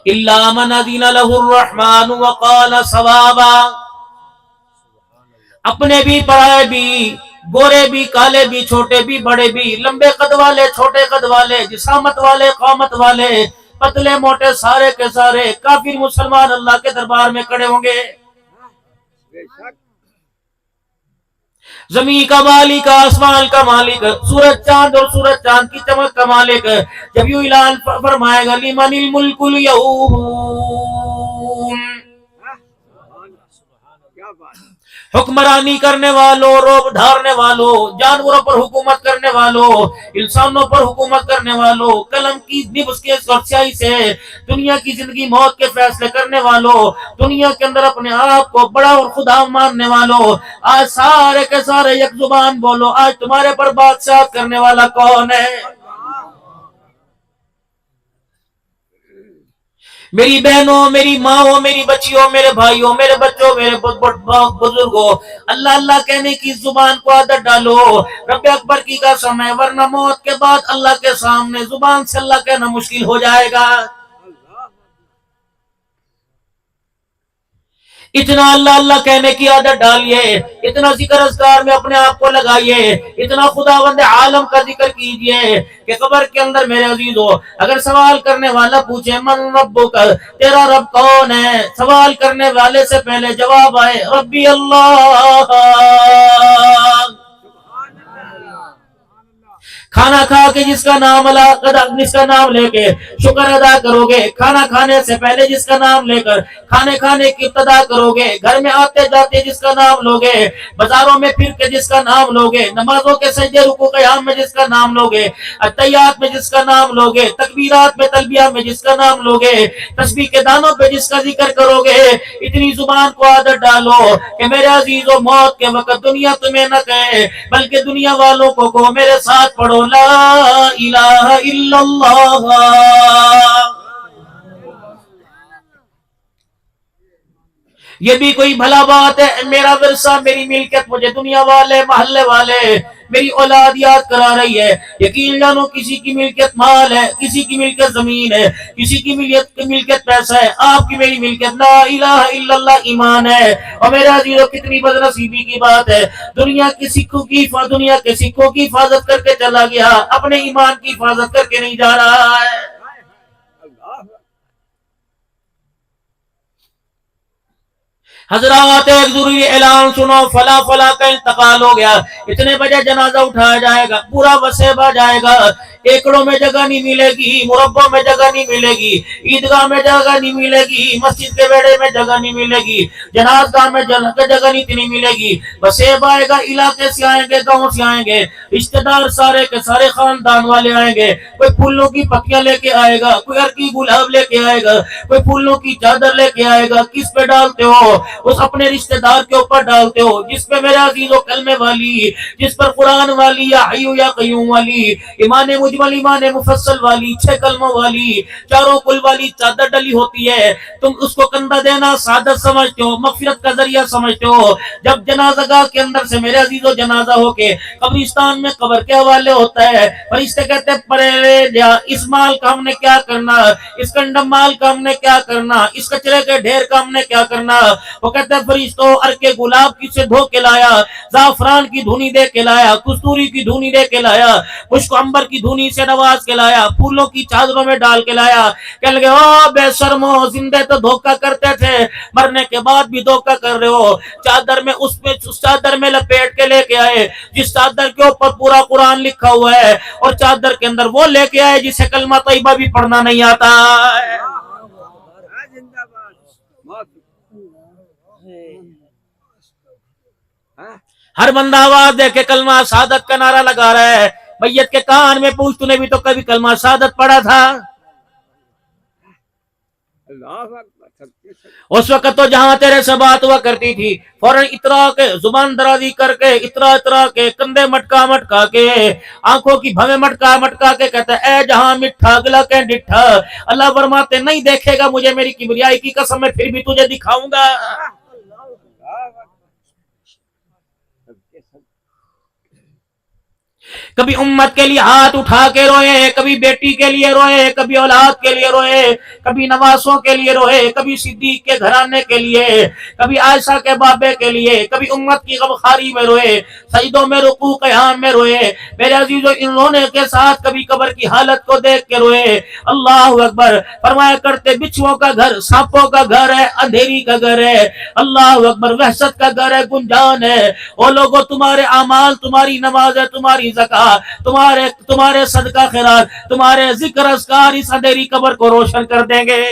الا من اذن له الرحمن وقال صوابا. اپنے بھی پرائے بھی، گورے بھی کالے بھی، چھوٹے بھی بڑے بھی، لمبے قد والے چھوٹے قد والے، جسامت والے قامت والے، پتلے موٹے، سارے کے سارے کافر مسلمان اللہ کے دربار میں کھڑے ہوں گے. زمین کا مالک، آسمان کا مالک، سورج چاند اور سورج چاند کی چمک کا مالک جب یوں اعلان فرمائے گا لمن الملک اليوم، حکمرانی کرنے والوں، روب ڈھارنے والوں، جانوروں پر حکومت کرنے والوں، انسانوں پر حکومت کرنے والوں، قلم کی نبض کے سیاہی سے دنیا کی زندگی موت کے فیصلے کرنے والوں، دنیا کے اندر اپنے آپ کو بڑا اور خدا ماننے والوں، آج سارے کے سارے یک زبان بولو، آج تمہارے پر بادشاہت کرنے والا کون ہے؟ میری بہنوں، میری ماں، میری بچیوں، میرے بھائیوں، میرے بچوں، میرے بزرگوں، اللہ اللہ کہنے کی زبان کو عادت ڈالو. رب اکبر کی قسم ہے، ورنہ موت کے بعد اللہ کے سامنے زبان سے اللہ کہنا مشکل ہو جائے گا. اتنا اللہ اللہ کہنے کی عادت ڈالیے، اتنا ذکر اذکار میں اپنے آپ کو لگائیے، اتنا خداوند عالم کا ذکر کیجئے کہ قبر کے اندر میرے عزیزو اگر سوال کرنے والا پوچھے من ربک، تیرا رب کون ہے، سوال کرنے والے سے پہلے جواب آئے ربی اللہ. کھانا کھا کے جس کا نام جس کا نام لے کے شکر ادا کرو گے، کھانا کھانے سے پہلے جس کا نام لے کر کھانے کھانے کی ابتدا کرو گے، گھر میں آتے جاتے جس کا نام لوگے، بازاروں میں پھر کے جس کا نام لوگے، نمازوں کے سجدے رکوع قیام میں جس کا نام لوگے، التحیات میں جس کا نام لوگے، تکبیرات میں تلبیہ میں جس کا نام لوگے، تسبیح کے دانوں پہ جس کا ذکر کرو گے، اتنی زبان کو عادت ڈالو کہ میرے عزیزو موت کے وقت دنیا تمہیں نہ کہے بلکہ دنیا والوں کو کہو میرے ساتھ پڑھو لا الہ الا اللہ. یہ بھی کوئی بھلا بات ہے؟ میرا ورثہ، میری ملکت مجھے دنیا والے، محلے والے، میری اولاد یاد کرا رہی ہے. یقین جانو کسی کی ملکت مال ہے، کسی کی ملکت زمین ہے، کسی کی ملکت پیسہ ہے، آپ کی میری ملکت لا الہ الا اللہ ایمان ہے. اور میرے عزیزو کتنی بدنصیبی کی بات ہے، دنیا کے سکوں کی حفاظت کر کے چلا گیا، اپنے ایمان کی حفاظت کر کے نہیں جا رہا ہے. حضرات ایک ضروری اعلان سنو، فلا فلا کا انتقال ہو گیا، اتنے بجے جنازہ اٹھایا جائے گا، پورا وسیبہ جائے گا، ایکڑوں میں جگہ نہیں ملے گی، مربع میں جگہ نہیں ملے گی، عیدگاہ میں جگہ نہیں ملے گی، مسجد کے بیڑے میں جگہ نہیں ملے گی، جنازگاہ میں جگہ نہیں اتنی ملے گی. وسیبہ آئے گا، علاقے سے آئیں گے، گاؤں سے آئیں گے، رشتہ دار سارے کے سارے خاندان والے آئیں گے، کوئی پھولوں کی پتیاں لے کے آئے گا، کوئی عرقی گلاب لے کے آئے گا، کوئی پھولوں کی چادر لے کے آئے گا. کس پہ ڈالتے ہو؟ اس اپنے رشتہ دار کے اوپر ڈالتے ہو جس پہ میرے عزیزو کلمے والی، جس پر قرآن والی، یا حی یا قیوم والی، ایمان مجمل، ایمان مفصل والی، 6 کلموں والی، چاروں کل والی چادر ڈلی ہوتی ہے. تم اس کو کندھا دینا سعادت سمجھتے ہو، مغفرت کا ذریعہ سمجھتے ہو. جب جنازہ گاہ کے اندر سے میرے عزیزو جنازہ ہو کے قبرستان میں قبر کے حوالے ہوتا ہے، فرشتے کہتے ہیں پرہیز، اس مال کا ہم نے کیا کرنا، اس کنڈم مال کا ہم نے کیا کرنا، اس کچرے کے ڈھیر کا ہم نے کیا کرنا. وہ کہتے ہیں فرشتوں عرق گلاب کی سے دھو کے لایا، زعفران کی دھونی دے کے لایا، کستوری کی دھونی دے کے لایا، مشک عنبر کی دھونی سے نواز کے لایا، پھولوں کی چادروں میں ڈال کے لایا. کہنے لگے او بے شرمو، زندے تو دھوکہ کرتے تھے، مرنے کے بعد بھی دھوکہ کر رہے ہو. چادر میں اس چادر میں لپیٹ کے لے کے آئے جس چادر کے اوپر پورا قرآن لکھا ہوا ہے، اور چادر کے اندر وہ لے کے آئے جسے کلمہ طیبہ بھی پڑھنا نہیں آتا ہے. ہر بندہ آواز دے کے کلمہ شہادت کا نعرہ لگا رہا ہے. میت کے کان میں پوچھ تو نے بھی تو کبھی کلمہ شہادت پڑھا تھا؟ اس وقت تو جہاں تیرے سے بات ہوا کرتی تھی فوراً اترا کے زبان درازی کر کے اترا کے کندھے مٹکا کے آنکھوں کی بھویں مٹکا کے کہتا ہے اے جہاں مٹھا گلا کے ڈٹھا. اللہ فرماتے نہیں دیکھے گا مجھے میری کبریائی کی قسم میں پھر بھی تجھے دکھاؤں گا. کبھی امت کے لیے ہاتھ اٹھا کے روئے، کبھی بیٹی کے لیے روئے، کبھی اولاد کے لیے روئے، کبھی نواسوں کے لیے روئے، کبھی صدیق کے گھرانے کے لیے، کبھی عائشہ کے بابے کے لیے، کبھی امت کی غمخواری میں روئے، سجدوں میں رکوع قیام میں روئے میرے عزیزو، ان رونے کے ساتھ کبھی قبر کی حالت کو دیکھ کے روئے۔ اللہ اکبر، فرمایا کرتے بچھوؤں کا گھر سانپوں کا گھر ہے، اندھیری کا گھر ہے، اللہ اکبر، وحشت کا گھر ہے، گنجان ہے۔ او لوگو، تمہارے اعمال، تمہاری نماز ہے، تمہاری زکات، تمہارے صدقہ خیرات، تمہارے ذکر اذکار اس اندھیری قبر کو روشن کر دیں گے۔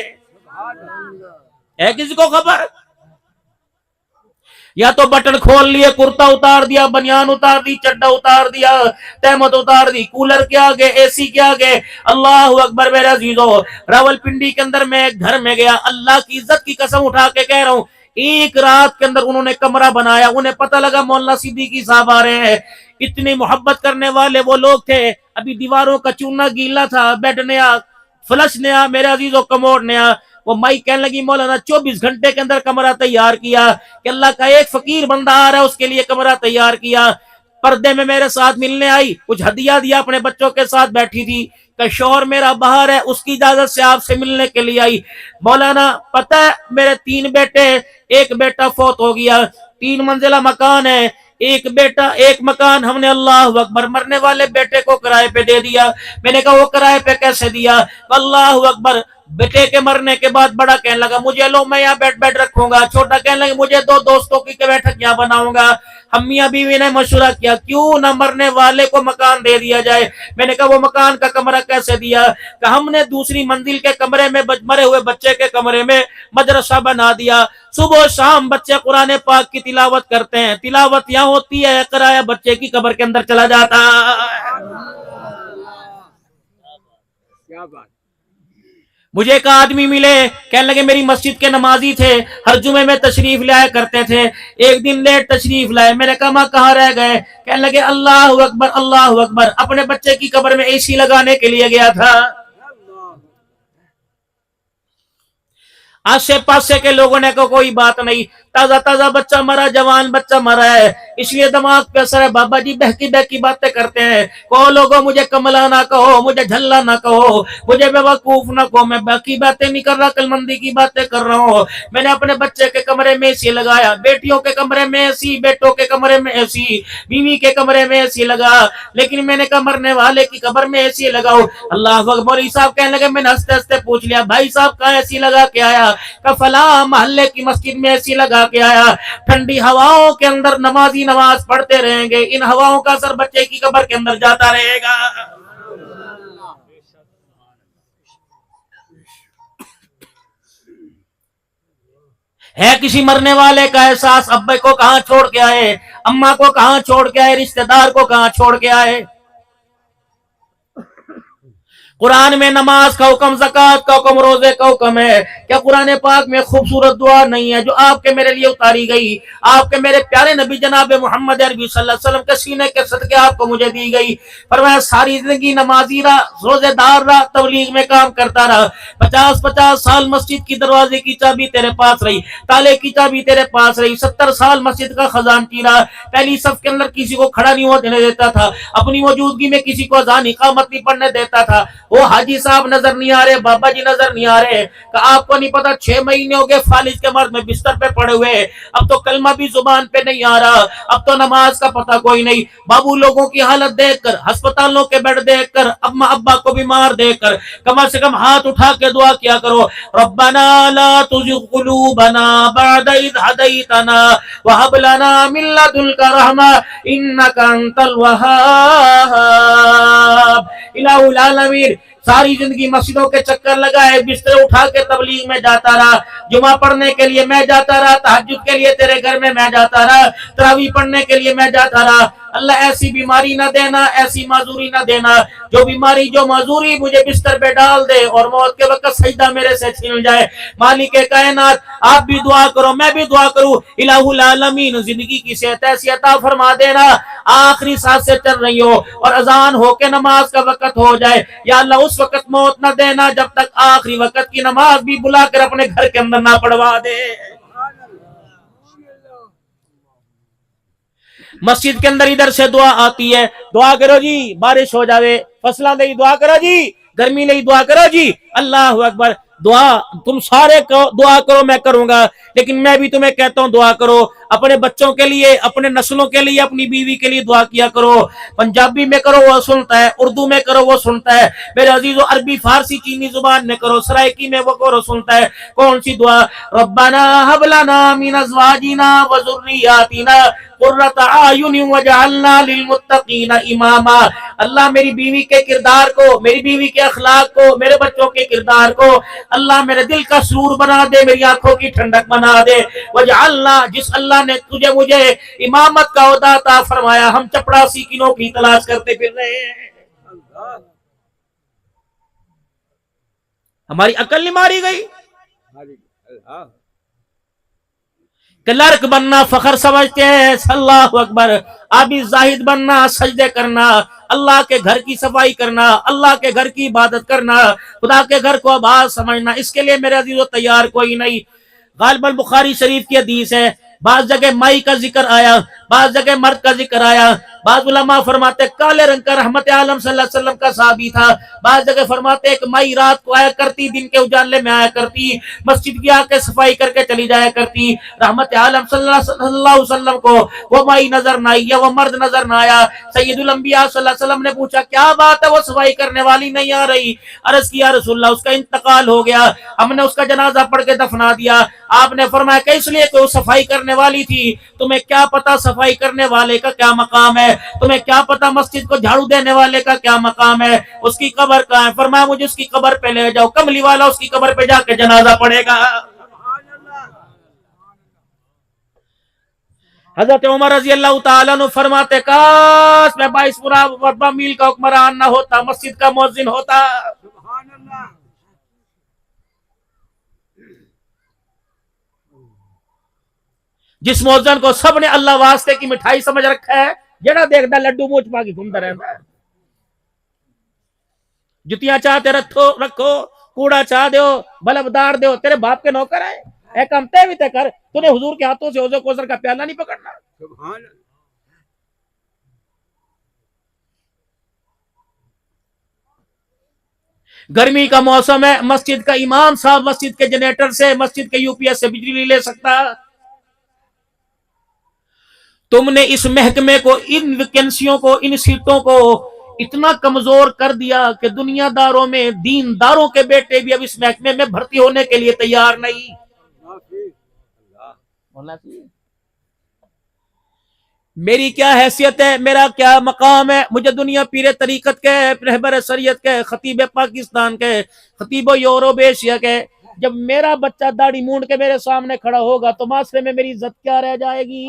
ہے کسی کو خبر؟ یا تو بٹن کھول لیے، کرتا اتار دیا، بنیان اتار دی، چڈا اتار دیا، تہمت اتار دی، کولر کے آگے، اے سی کے آگے۔ اللہ اکبر میرے عزیزو، راول پنڈی کے اندر میں ایک گھر میں گیا، اللہ کی عزت کی قسم اٹھا کے کہہ رہا ہوں، ایک رات کے اندر انہوں نے کمرہ بنایا، انہیں پتہ لگا مولانا صدیقی صاحب آ رہے ہیں۔ اتنی محبت کرنے والے وہ لوگ تھے، ابھی دیواروں کا چونا گیلا تھا، بیڈ نیا، فلش نیا، میرے عزیزو کموڈ نیا۔ وہ مائی کہنے لگی مولانا 24 گھنٹے کے اندر کمرہ تیار کیا کہ اللہ کا ایک فقیر بندہ آ رہا ہے، اس کے لیے کمرہ تیار کیا۔ پردے میں میرے ساتھ ملنے آئی، کچھ ہدیہ دیا، اپنے بچوں کے ساتھ بیٹھی تھی کہ شوہر میرا باہر ہے، اس کی اجازت سے آپ سے ملنے کے لیے آئی۔ مولانا پتہ ہے میرے 3 بیٹے، ایک بیٹا فوت ہو گیا، 3 منزلہ مکان ہے، ایک بیٹا، ایک مکان ہم نے اللہ اکبر مرنے والے بیٹے کو کرائے پہ دے دیا۔ میں نے کہا وہ کرائے پہ کیسے دیا؟ اللہ اکبر، بیٹے کے مرنے کے بعد بڑا کہنے لگا مجھے لو میں یہاں بیڈ رکھوں گا، چھوٹا کہنے لگا مجھے 2 دوستوں کی بیٹھک یہاں بناؤں گا۔ ہم میاں بیوی نے مشورہ کیا کیوں نہ مرنے والے کو مکان دے دیا جائے۔ میں نے کہا وہ مکان کا کمرہ کیسے دیا؟ کہ ہم نے دوسری منزل کے کمرے میں مرے ہوئے بچے کے کمرے میں مدرسہ بنا دیا، صبح و شام بچے قرآن پاک کی تلاوت کرتے ہیں، تلاوت یہاں ہوتی ہے، کرایہ بچے کی قبر کے اندر چلا جاتا ہے۔ کیا بات! مجھے ایک آدمی ملے، کہنے لگے میری مسجد کے نمازی تھے، ہر جمعے میں تشریف لایا کرتے تھے، ایک دن لیٹ تشریف لائے۔ میں نے کہا ماں کہاں رہ گئے؟ کہنے لگے اللہ اکبر، اللہ اکبر، اپنے بچے کی قبر میں اے سی لگانے کے لیے گیا تھا۔ آسے پاسے کے لوگوں نے کہا کوئی بات نہیں، تازہ تازہ بچہ مرا، جوان بچہ مرا ہے، اس لیے دماغ پہ اثر ہے، بابا جی بہکی بہکی باتیں کرتے ہیں۔ کہو لوگوں مجھے کملا نہ کہو، مجھے جھلا نہ کہو، مجھے بے وقوف نہ کہو، میں باقی باتیں نہیں کر رہا، عقل مندی کی باتیں کر رہا ہوں۔ میں نے اپنے بچے کے کمرے میں اے سی لگایا، بیٹیوں کے کمرے میں اے سی، بیٹوں کے کمرے میں اے سی، بیوی کے کمرے میں اے سی لگا، لیکن میں نے کہا مرنے والے کی قبر میں اے سی لگاؤ۔ اللہ اکبر، مولوی صاحب کہنے لگے، میں نے ہنستے ہنستے پوچھ لیا بھائی صاحب کہاں اے سی لگا کے آیا؟ کہ فلاں محلے کی مسجد میں ایسی لگا کے آیا، ٹھنڈی ہواؤں کے اندر نمازی نماز پڑھتے رہیں گے، ان ہواؤں کا اثر بچے کی قبر کے اندر جاتا رہے گا۔ ہے کسی مرنے والے کا احساس؟ ابے کو کہاں چھوڑ کے آئے، اماں کو کہاں چھوڑ کے آئے، رشتہ دار کو کہاں چھوڑ کے آئے؟ قرآن میں نماز کا حکم، زکوٰۃ کا حکم، روزے کا حکم ہے۔ کیا قرآن پاک میں خوبصورت دعا نہیں ہے جو آپ کے میرے لیے اتاری گئی؟ آپ کے میرے پیارے نبی جناب محمد عربی صلی اللہ علیہ وسلم کے سینے کے صدقے آپ کو مجھے دی گئی۔ فرمایا ساری زندگی نمازی رہا، روزے دار رہا، تبلیغ میں کام کرتا رہا، 50 سال مسجد کی دروازے کی چابی تیرے پاس رہی، تالے کی چابی تیرے پاس رہی، 70 سال مسجد کا خزانچی رہا، پہلی صف کے اندر کسی کو کھڑا نہیں ہونے دیتا تھا، اپنی موجودگی میں کسی کو اذان اقامت نہیں پڑھنے دیتا تھا۔ وہ حاجی صاحب نظر نہیں آ رہے، بابا جی نظر نہیں آ رہے، کہ آپ کو نہیں پتا 6 مہینے ہو گئے فالج کے مرض میں بستر پہ پڑے ہوئے، اب تو کلمہ بھی زبان پہ نہیں آ رہا، اب تو نماز کا پتہ کوئی نہیں۔ بابو لوگوں کی حالت دیکھ کر، ہسپتالوں کے بیڈ دیکھ کر، اما ابا کو بیمار دیکھ کر، کم سے کم ہاتھ اٹھا کے دعا کیا کرو، ربنا لا تزغ قلوبنا بعد اذ ہدیتنا وہب لنا من لدنک رحمہ انک انت الوہاب۔ الہ العالمین، ساری زندگی مسجدوں کے چکر لگائے، بستر اٹھا کے تبلیغ میں جاتا رہا، جمعہ پڑھنے کے لیے میں جاتا رہا، تہجد کے لیے تیرے گھر میں جاتا رہا، تراویح پڑھنے کے لیے میں جاتا رہا۔ اللہ ایسی بیماری نہ دینا، ایسی معذوری نہ دینا، جو بیماری جو معذوری مجھے بستر پہ ڈال دے اور موت کے وقت سجدہ میرے سے چھن جائے۔ مالک کائنات آپ بھی دعا کرو، میں بھی دعا کروں، الہ العالمین زندگی کی صحت ایسی عطا فرما دینا، آخری سانس سے چل رہی ہو اور اذان ہو کے نماز کا وقت ہو جائے، یا اللہ اس وقت موت نہ دینا جب تک آخری وقت کی نماز بھی بلا کر اپنے گھر کے اندر نہ پڑھوا دے۔ مسجد کے اندر ادھر سے دعا آتی ہے، دعا کرو جی بارش ہو جاوے، فصلہ نہیں دعا کرو جی، گرمی نہیں دعا کرو جی، اللہ اکبر، دعا تم سارے دعا کرو میں کروں گا، لیکن میں بھی تمہیں کہتا ہوں دعا کرو اپنے بچوں کے لیے، اپنے نسلوں کے لیے، اپنی بیوی کے لیے دعا کیا کرو۔ پنجابی میں کرو وہ سنتا ہے، اردو میں کرو وہ سنتا ہے، میرے عزیزو عربی فارسی چینی زبان میں کرو، سرائکی میں وہ کرو سنتا ہے۔ کون سی دعا؟ ربنا هب لنا من ازواجنا وذرياتنا قرۃ اعین واجعلنا للمتقین اماما۔ اللہ میری بیوی کے کردار کو، میری بیوی کے اخلاق کو، میرے بچوں کے کردار کو اللہ میرے دل کا سرور بنا دے، میری آنکھوں کی ٹھنڈک بنا دے۔ وجعلنا، جس اللہ نے تجھے مجھے امامت کا عہدہ عطا فرمایا، ہم چپڑاسی کی نوکری تلاش کرتے پھر رہے ہیں، ہماری عقل نہیں ماری گئی کہ لڑک بننا فخر سمجھتے ہیں، اللہ اکبر، آبی زاہد بننا، سجدے کرنا، اللہ کے گھر کی صفائی کرنا، اللہ کے گھر کی عبادت کرنا، خدا کے گھر کو آباد سمجھنا، اس کے لیے میرے عزیزو تیار کوئی نہیں۔ غالباً بخاری شریف کی حدیث ہے، بعض جگہ مائی کا ذکر آیا، بعض جگہ مرد کا ذکر آیا، بعض علماء فرماتے کالے رنگ کا رحمت عالم صلی اللہ علیہ وسلم کا صحابی تھا، بعض جگہ فرماتے ایک مائی رات کو آیا کرتی، دن کے اجالے میں آیا کرتی، مسجد کی آ کے صفائی کر کے چلی جایا کرتی، رحمت عالم صلی اللہ علیہ وسلم کو وہ مائی نظر نہ آئی یا وہ مرد نظر نہ آیا۔ سید الانبیاء صلی اللہ علیہ وسلم نے پوچھا کیا بات ہے وہ صفائی کرنے والی نہیں آ رہی؟ عرض کیا رسول اللہ اس کا انتقال ہو گیا، ہم نے اس کا جنازہ پڑھ کے دفنا دیا۔ آپ نے فرمایا کہ اس لیے کہ وہ صفائی کرنے والی تھی، تمہیں کیا پتا صفائی کرنے والے کا کیا مقام ہے، تمہیں کیا پتا مسجد کو جھاڑو دینے والے کا کیا مقام ہے، اس کی قبر کہاں ہے؟ فرمایا مجھے اس کی قبر پہ لے جاؤ، کملی والا اس کی قبر پہ جا کے جنازہ پڑھے گا۔ حضرت عمر رضی اللہ تعالیٰ عنہ فرماتے کاش میں 22 میل کا حکمران نہ ہوتا، مسجد کا مؤذن ہوتا۔ جس مؤذن کو سب نے اللہ واسطے کی مٹھائی سمجھ رکھا ہے، جڑا دیکھتا لڈو موچ پا کے گھومتا رہتا ہے، جتیاں چاہتے رکھو، کوڑا چاہ دیو، بلب دار دیو، تیرے باپ کے نوکر ہے، اے کمتے بھی تے کر، تو نے حضور کے ہاتھوں سے حوض کوثر کا پیالہ نہیں پکڑنا۔ گرمی کا موسم ہے، مسجد کا امام صاحب مسجد کے جنریٹر سے، مسجد کے یو پی ایس سے بجلی نہیں لے سکتا۔ تم نے اس محکمے کو، ان ویکنسیوں کو، ان سیٹوں کو اتنا کمزور کر دیا کہ دنیا داروں میں دین داروں کے بیٹے بھی اب اس محکمے میں بھرتی ہونے کے لیے تیار نہیں۔ میری کیا حیثیت ہے، میرا کیا مقام ہے، مجھے دنیا پیر طریقت کے، رہبر شریعت کے، خطیب پاکستان کے، خطیب یورپ ایشیا کے، جب میرا بچہ داڑھی مونڈ کے میرے سامنے کھڑا ہوگا تو معاشرے میں میری عزت کیا رہ جائے گی؟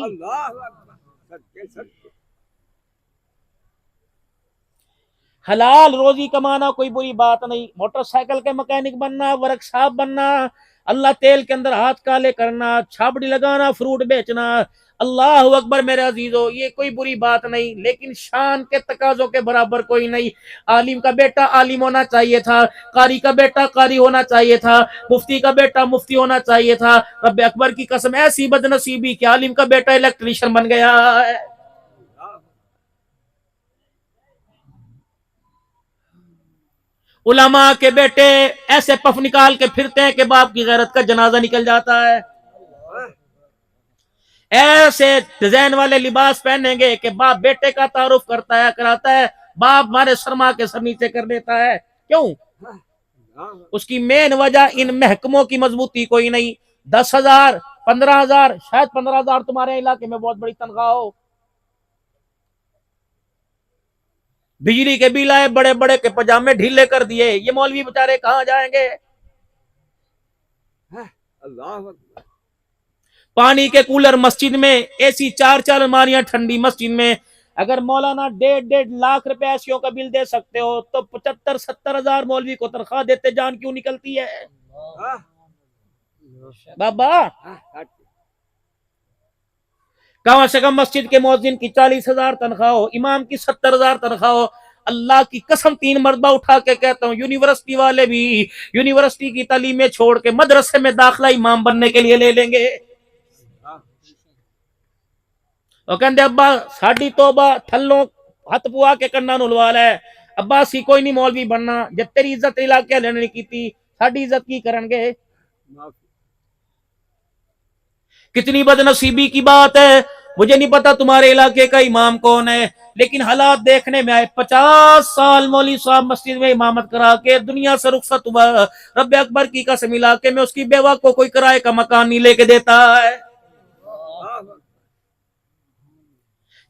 حلال روزی کمانا کوئی بری بات نہیں، موٹر سائیکل کے مکینک بننا، ورک شاپ بننا، اللہ تیل کے اندر ہاتھ کالے کرنا، چھاپڑی لگانا، فروٹ بیچنا، اللہ اکبر میرے عزیزو، یہ کوئی بری بات نہیں، لیکن شان کے تقاضوں کے برابر کوئی نہیں۔ عالم کا بیٹا عالم ہونا چاہیے تھا، قاری کا بیٹا قاری ہونا چاہیے تھا، مفتی کا بیٹا مفتی ہونا چاہیے تھا۔ رب اکبر کی قسم ایسی بد نصیبی کہ عالم کا بیٹا الیکٹریشین بن گیا ہے۔ علماء کے بیٹے ایسے پف نکال کے پھرتے ہیں کہ باپ کی غیرت کا جنازہ نکل جاتا ہے، ایسے ڈیزائن والے لباس پہنیں گے کہ باپ بیٹے کا تعارف کرتا ہے، کراتا ہے، باپ ہمارے سرما کے سر نیچے کر دیتا ہے۔ کیوں؟ اس کی مین وجہ ان محکموں کی مضبوطی کوئی نہیں۔ 10,000 15,000 شاید 15,000 تمہارے علاقے میں بہت بڑی تنخواہ ہو، بجلی کے بل آئے بڑے بڑے کے پجامے ڈھیلے کر دیے، یہ مولوی بیچارے کہاں جائیں گے؟ پانی کے کولر مسجد میں، اے سی 4 الماریاں ٹھنڈی مسجد میں، اگر مولانا 1.5 لاکھ روپے ایسیوں کا بل دے سکتے ہو تو 75-70 ہزار مولوی کو تنخواہ دیتے جان کیوں نکلتی ہے؟ بابا کم سے کم مسجد کے مؤذن کی 40,000 تنخواہ ہو، امام کی 70,000 تنخواہ ہو۔ اللہ کی قسم 3 مرتبہ اٹھا کے کہتا ہوں، یونیورسٹی والے بھی یونیورسٹی کی تعلیمیں چھوڑ کے مدرسے میں داخلہ امام بننے کے لیے لے لیں گے۔ وہ کہندے ابا ساڈی توبہ تھلوں ہاتھ پوا کے کناں نوں لوا لے، ابا اسی کوئی نہیں مولوی بننا، جب تیری عزت علاقے والے نے کیتی ساڈی عزت کی کرن گے؟ کتنی بد نصیبی کی بات ہے. مجھے نہیں پتا تمہارے علاقے کا امام کون ہے، لیکن حالات دیکھنے میں آئے. 50 سال مولوی صاحب مسجد میں امامت کرا کے دنیا سے رخصت ہوا. رب اکبر کی قسم علاقے میں اس کی بیوہ کو کوئی کرائے کا مکان نہیں لے کے دیتا ہے.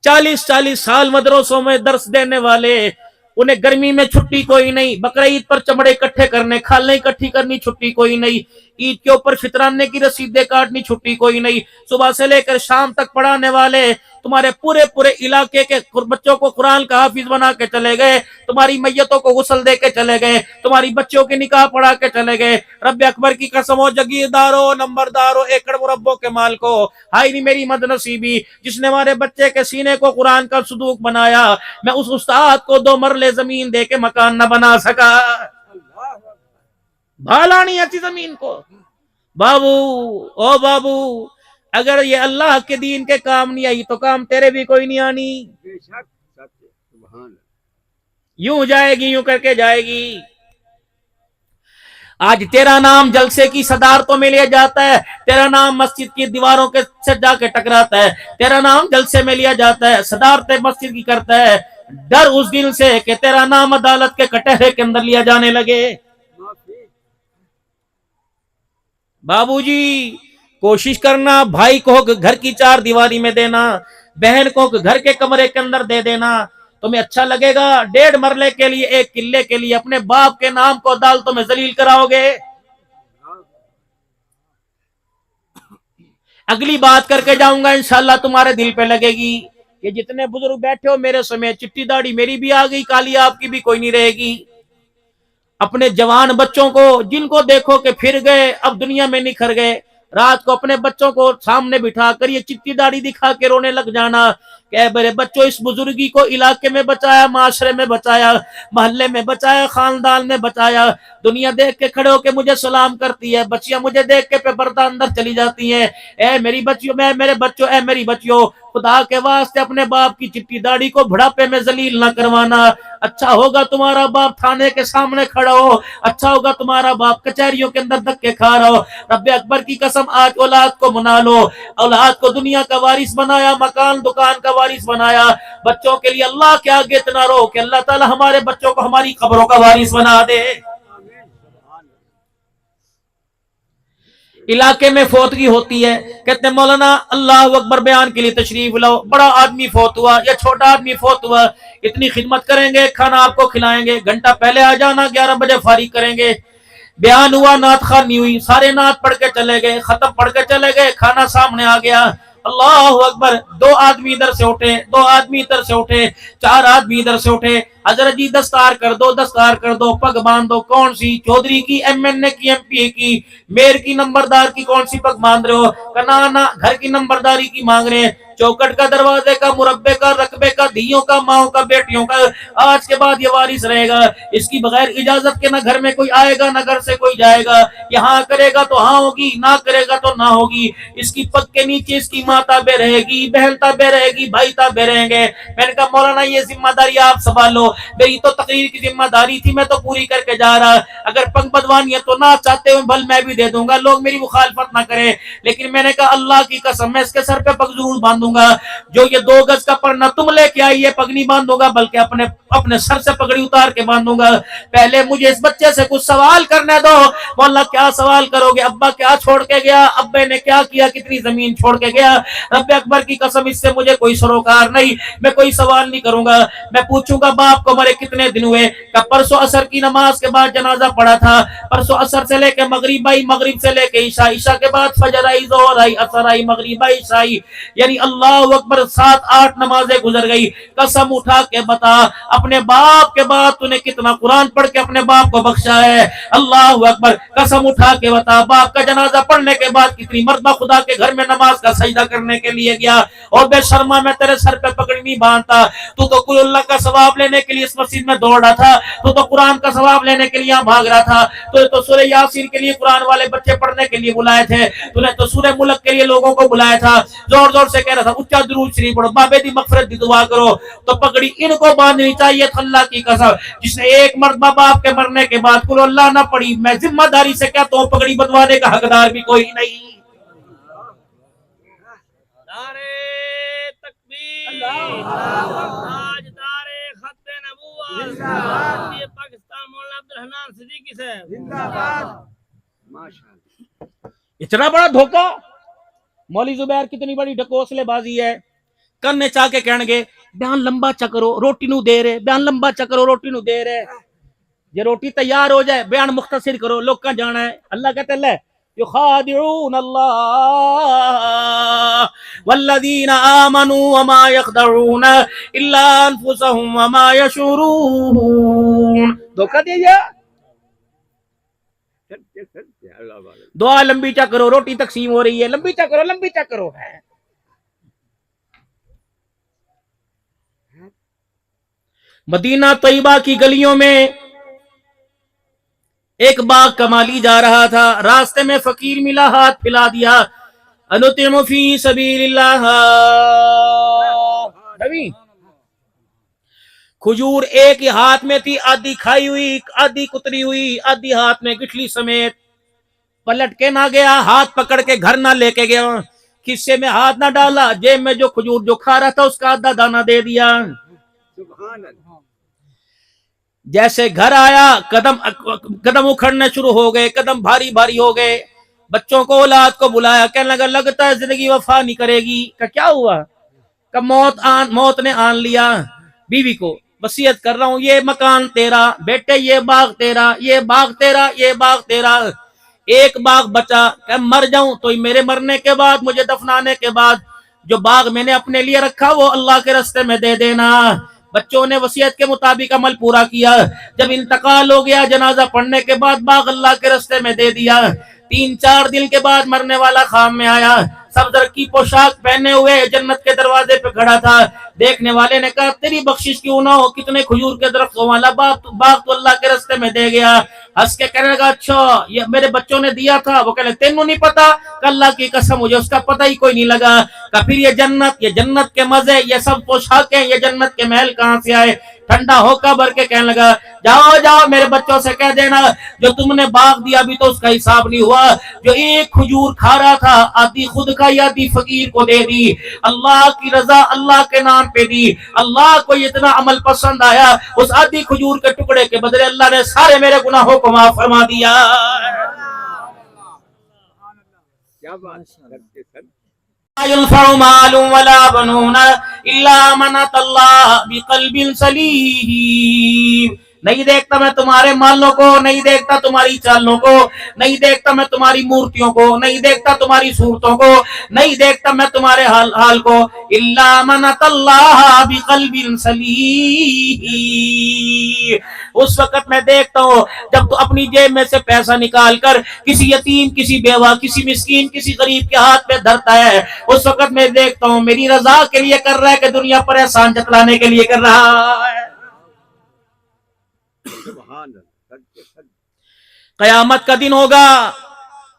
40 سال مدرسوں میں درس دینے والے، انہیں گرمی میں چھٹی کوئی نہیں، بقرعید پر چمڑے اکٹھے کرنے، کھالیں اکٹھی کرنی چھٹی کوئی نہیں، عید کے اوپر فطرانے کی رسیدیں کاٹنی چھٹی کوئی نہیں. صبح سے لے کر شام تک پڑھانے والے تمہارے پورے علاقے کے بچوں کو قرآن کا حافظ بنا کے چلے گئے، تمہاری میتوں کو غسل دے کے چلے گئے، تمہاری بچوں کے نکاح پڑھا کے چلے گئے. رب اکبر کی قسم ہو جگیردارو، نمبردارو، ایکڑ مربوں کے مال کو، ہائی نہیں میری مد نصیبی جس نے ہمارے بچے کے سینے کو قرآن کا صدوق بنایا. میں اس استاد کو 2 مرلے زمین دے کے مکان نہ بنا سکا. بھالا نہیں اچھی زمین کو. بابو او بابو، اگر یہ اللہ کے دین کے کام نہیں آئی تو کام تیرے بھی کوئی نہیں آنی. یوں جائے گی، یوں کر کے جائے گی. آج تیرا نام جلسے کی صدارتوں میں لیا جاتا ہے، تیرا نام مسجد کی دیواروں کے سے جا کے ٹکراتا ہے، تیرا نام جلسے میں لیا جاتا ہے، صدارتیں مسجد کی کرتا ہے. ڈر اس دن سے کہ تیرا نام عدالت کے کٹہرے کے اندر لیا جانے لگے. بابو جی کوشش کرنا، بھائی کو گھر کی 4 دیواری میں دینا، بہن کو گھر کے کمرے کے اندر دے دینا. تمہیں اچھا لگے گا 1.5 مرلے کے لیے، 1 قلعے کے لیے اپنے باپ کے نام کو عدالتوں میں ذلیل کراؤ گے؟ اگلی بات کر کے جاؤں گا انشاءاللہ تمہارے دل پہ لگے گی. یہ جتنے بزرگ بیٹھے ہو میرے سمیت، چٹی داڑھی میری بھی آ گئی، کالی آپ کی بھی کوئی نہیں رہے گی. اپنے جوان بچوں کو جن کو دیکھو کہ پھر گئے، اب دنیا میں نکھر گئے، رات کو اپنے بچوں کو سامنے بٹھا کر یہ چٹی داڑھی دکھا کے رونے لگ جانا کہ میرے بچوں اس بزرگی کو علاقے میں بچایا، معاشرے میں بچایا، محلے میں بچایا، خاندان میں بچایا. دنیا دیکھ کے کھڑے ہو کے مجھے سلام کرتی ہے، بچیاں مجھے دیکھ کے پردہ اندر چلی جاتی ہیں. اے میری بچیوں، میں میرے بچوں، اے میری بچیوں، خدا کے واسطے اپنے باپ کی چٹی داڑھی کو بڑھاپے میں ذلیل نہ کروانا. اچھا ہوگا تمہارا باپ تھانے کے سامنے کھڑا ہو، اچھا ہوگا تمہارا باپ کچہریوں کے اندر دھکے کھا رہا ہو. رب اکبر کی قسم آج اولاد کو منا لو. اولاد کو دنیا کا وارث بنایا، مکان دکان کا وارث بنایا. بچوں کے لیے اللہ کے آگے اتنا رو کہ اللہ تعالی ہمارے بچوں کو ہماری قبروں کا وارث بنا دے. علاقے میں فوتگی ہوتی ہے، کہتے ہیں مولانا اللہ اکبر بیان کے لیے تشریف لاؤ، بڑا آدمی فوت ہوا یا چھوٹا آدمی فوت ہوا، اتنی خدمت کریں گے، کھانا آپ کو کھلائیں گے، گھنٹہ پہلے آ جانا، 11 بجے فارغ کریں گے. بیان ہوا، نعت خوانی ہوئی، سارے نعت پڑھ کے چلے گئے، ختم پڑھ کے چلے گئے، کھانا سامنے آ گیا. اللہ اکبر، 2 آدمی ادھر سے اٹھے، 2 آدمی ادھر سے اٹھے، 4 آدمی ادھر سے اٹھے. حضرت جی دستار کر دو، دستار کر دو، پگ باندھ دو. کون سی؟ چودھری کی، ایم این اے کی، ایم پی اے کی، میر کی، نمبردار کی، کون سی پگ باندھ رہے ہو؟ کنا گھر کی نمبرداری کی مانگ رہے ہیں. چوکٹ کا، دروازے کا، مربے کا، رقبے کا، دھیوں کا، ماؤں کا، بیٹیوں کا. آج کے بعد یہ وارث رہے گا، اس کی بغیر اجازت کے نہ گھر میں کوئی آئے گا، نہ گھر سے کوئی جائے گا. یہاں کرے گا تو ہاں ہوگی، نہ کرے گا تو نہ ہوگی. اس کی پگ کے نیچے اس کی ماں تابع رہے گی، بہن تابع رہے گی، بھائی تابع رہیں گے. میں نے کہا مولانا یہ ذمہ داری آپ سنبھالو. میری تو تقریر کی ذمہ داری تھی، میں تو پوری کر کے جا رہا. اگر پگ بدوانی ہے تو نہ چاہتے ہوئے بھل میں بھی دے دوں گا، لوگ میری مخالفت نہ کریں. لیکن میں نے کہا اللہ کی قسم میں اس کے سر پہ پگ ضرور باندھوں گا. جو یہ 2 گز کا پرنا تم لے کے آئی ہے، پگ نہیں باندھوں گا، بلکہ اپنے سر سے پگڑی اتار کے باندھوں گا. پہلے مجھے اس بچے سے کچھ سوال کرنے دو. مولا کیا سوال کرو گے؟ ابا کیا چھوڑ کے گیا؟ ابے نے کیا کیا؟ کتنی زمین چھوڑ کے گیا؟ رب اکبر کی قسم اس سے مجھے کوئی سروکار نہیں، میں کوئی سوال نہیں کروں گا. میں پوچھوں گا باپ کو مرے کتنے دن ہوئے؟ کہ پرسوں عصر کی نماز کے بعد جنازہ پڑا تھا، پرسوں عصر سے لے کے مغرب آئی، مغرب سے لے کے عشاء، عشاء کے بعد فجر آئی، ظہر آئی، عصر آئی، مغرب آئی، عشاء آئی، یعنی اللہ اکبر 7-8 نمازیں گزر گئی. قسم اٹھا کے بتا اپنے باپ کے بعد تو نے کتنا قرآن پڑھ کے اپنے باپ کو بخشا ہے. اللہ اکبر. قسم اٹھا کے بتا, باپ کا جنازہ پڑھنے کے بعد کتنی مرتبہ خدا کے گھر میں نماز کا سجدہ کرنے کے لیے گیا. اور بے شرما, میں تیرے سر پہ پگڑی نہیں باندھتا, تو قل اللہ کا ثواب لینے کے لیے اس مسجد میں دوڑ رہا تھا, تو قرآن کا ثواب لینے کے لیے یہاں بھاگ رہا تھا, تو سورہ یاسین کے لیے قرآن والے بچے پڑھنے کے لیے بلائے تھے, تو نے تو سورہ ملک کے لیے لوگوں کو بلایا تھا, زور زور سے کہہ رہا تھا اچا درود شریف پڑھو, بابے دی مغفرت دی دعا کرو. تو پگڑی ان کو باندھنی چاہیے تھا. اللہ کی قسم, جس نے ایک مرتبہ باپ کے مرنے کے بعد قل اللہ نہ پڑھی, میں ذمہ داری سے کہتا ہوں پگڑی بدوانے کا حقدار بھی کوئی نہیں. نعرہ تکبیر, تاجدار خط نبوت, یہ پاکستان مولانا عبدالحنان صدیقی صاحب زندہ باد. اتنا بڑا دھوکہ, مولوی زبیر کتنی بڑی ڈکوسلے بازی ہے. کرنے چاہ کے کہنے گے بیان لمبا چکرو روٹی نو دے رہے, بیان لمبا چکرو روٹی نو دے رہے. یہ روٹی تیار ہو جائے بیان مختصر کرو, لوگ کہاں جانا ہے. اللہ کہتے لے یخادعون اللہ والذین آمنوا وما یخدعون الا انفسهم وما یشعرون. دھوکہ دیا. دعا لمبی چا کرو, روٹی تقسیم ہو رہی ہے, لمبی چا کرو, لمبی چا کرو. مدینہ طیبہ کی گلیوں میں ایک باغ کمالی جا رہا تھا, راستے میں فقیر ملا, ہاتھ پھیلا دیا, انطعم فی سبیل اللہ. نبی کھجور ایک ہی ہاتھ میں تھی, آدھی کھائی ہوئی, آدھی کتری ہوئی, آدھی ہاتھ میں گٹھلی سمیت. پلٹ کے نہ گیا, ہاتھ پکڑ کے گھر نہ لے کے گیا, کسے میں ہاتھ نہ ڈالا, جیب میں جو کھجور جو کھا رہا تھا اس کا آدھا دانہ دے دیا. جیسے گھر آیا قدم اکھڑنے شروع ہو گئے, قدم بھاری بھاری ہو گئے. بچوں کو اولاد کو بلایا, کہنے لگا لگتا ہے زندگی وفا نہیں کرے گی. کہ کیا ہوا؟ کہ موت نے آن لیا. بیوی کو وصیت کر رہا ہوں, یہ مکان تیرا, بیٹے یہ باغ تیرا, یہ باغ تیرا, یہ باغ تیرا. ایک باغ بچا, کہ مر جاؤں تو میرے مرنے کے بعد, مجھے دفنانے کے بعد جو باغ میں نے اپنے لیے رکھا وہ اللہ کے راستے میں دے دینا. بچوں نے وصیت کے مطابق عمل پورا کیا. جب انتقال ہو گیا, جنازہ پڑھنے کے بعد باغ اللہ کے راستے میں دے دیا. 3-4 دن کے بعد مرنے والا خام میں آیا, سبز رنگ کی پوشاک پہنے ہوئے جنت کے دروازے پہ کھڑا تھا. دیکھنے والے نے کہا تیری بخشش کیوں نہ ہو, کتنے کھجور کے درختوں والا باغ تو اللہ کے راستے میں دے گیا. ہنس کے کہنے لگا اچھا یہ میرے بچوں نے دیا تھا. وہ کہنے تینوں نہیں پتا؟ کہ اللہ کی قسم مجھے اس کا پتہ ہی کوئی نہیں لگا. کہ پھر یہ جنت کے مزے, یہ سب پوشاکیں, یہ جنت کے محل کہاں سے آئے؟ ٹھنڈا ہو کا بھر کے کہنے لگا جاؤ میرے بچوں سے کہہ دینا جو تم نے باغ دیا ابھی تو اس کا حساب نہیں ہوا. جو ایک کھجور کھا رہا تھا, آدھی خود کھائی آدھی فقیر کو دے دی. اللہ کی رضا اللہ کے نام پہ دی. اللہ کو اتنا عمل پسند آیا, اس آدھی کھجور کے ٹکڑے کے بدلے اللہ نے سارے میرے گناہوں کو معاف فرما دیا. کیا بات. لا ينفع مال ولا بنون الا من اتى الله بقلب سليم. نہیں دیکھتا میں تمہارے مالوں کو, نہیں دیکھتا تمہاری چالوں کو, نہیں دیکھتا میں تمہاری مورتیوں کو, نہیں دیکھتا تمہاری صورتوں کو, نہیں دیکھتا میں تمہارے حال کو. الا من اتى الله بقلب سليم. اس وقت میں دیکھتا ہوں جب تو اپنی جیب میں سے پیسہ نکال کر کسی یتیم, کسی بیوہ, کسی مسکین, کسی غریب کے ہاتھ میں دھرتا ہے, اس وقت میں دیکھتا ہوں میری رضا کے لیے کر رہا ہے کہ دنیا پر احسان جتلانے کے لیے کر رہا ہے. قیامت کا دن ہوگا,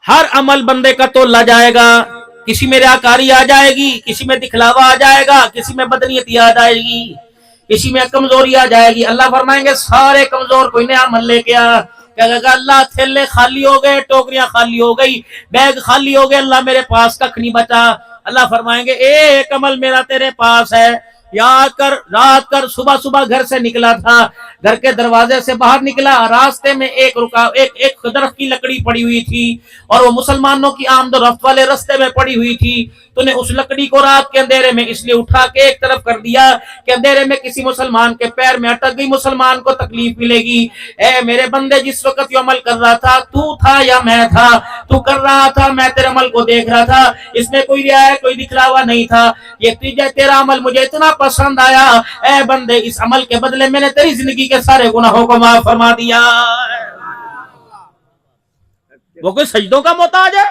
ہر عمل بندے کا تولا جائے گا. کسی میں ریاکاری آ جائے گی, کسی میں دکھلاوا آ جائے گا, کسی میں بدنیتی آ جائے گی, کسی میں کمزوری آ جائے گی. اللہ فرمائیں گے سارے کمزور کوئی نیا عمل لے کے آ. کہے گا اللہ تھیلے خالی ہو گئے, ٹوکریاں خالی ہو گئی, بیگ خالی ہو گئے, اللہ میرے پاس ککھ نہیں بچا. اللہ فرمائیں گے ایک عمل میرا تیرے پاس ہے, یاد کر رات کر صبح گھر سے نکلا تھا, گھر کے دروازے سے باہر نکلا, راستے میں ایک درخت کی لکڑی پڑی ہوئی تھی اور وہ مسلمانوں کی آمد و رفت والے راستے میں پڑی ہوئی تھی. تو نے اس لکڑی کو رات کے اندھیرے میں اس لیے اٹھا کے ایک طرف کر دیا کہ اندھیرے میں کسی مسلمان کے پیر میں اٹک گئی, مسلمان کو تکلیف ملے گی. اے میرے بندے, جس وقت یہ عمل کر رہا تھا تو تھا یا میں تھا؟ تو تو کر رہا تھا، میں تیرے عمل کو دیکھ رہا تھا، اس میں کوئی ریا کوئی دکھلاوا نہیں تھا، یہ تیرا عمل مجھے اتنا پسند آیا، اے بندے اس عمل کے بدلے میں نے تیری زندگی کے سارے گناہوں کو معاف فرما دیا۔ وہ کوئی سجدوں کا محتاج ہے؟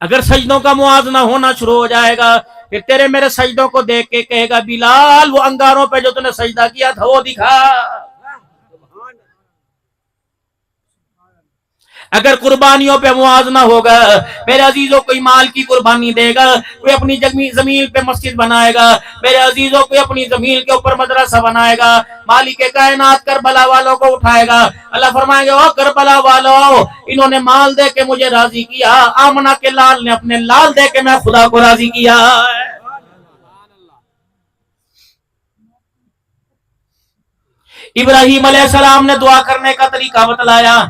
اگر سجدوں کا موازنہ ہونا شروع ہو جائے گا، پھر تیرے میرے سجدوں کو دیکھ کے کہے گا بلال وہ انگاروں پہ جو تُو نے سجدہ کیا تھا وہ دکھا۔ اگر قربانیوں پہ موازنہ ہوگا، میرے عزیزوں کوئی مال کی قربانی دے گا، کوئی اپنی زمین پہ مسجد بنائے گا، میرے عزیزوں کوئی اپنی زمین کے اوپر مدرسہ بنائے گا، مالک کائنات کربلا والوں کو اٹھائے گا، اللہ فرمائیں گے او کربلا والوں انہوں نے مال دے کے مجھے راضی کیا، آمنہ کے لال نے اپنے لال دے کے میں خدا کو راضی کیا۔ ابراہیم علیہ السلام نے دعا کرنے کا طریقہ بتلایا،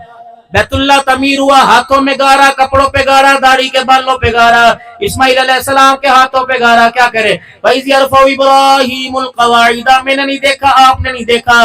بیت اللہ تعمیر ہوا، ہاتھوں میں گارا، کپڑوں پہ گارا، داڑھی کے بالوں پہ گارا، اسماعیل علیہ السلام کے ہاتھوں پہ گارا، کیا کرے؟ وَإِذْ يَرْفَعُ إِبْرَاهِيمُ الْقَوَاعِدَ، میں نے نہیں دیکھا، آپ نے نہیں دیکھا،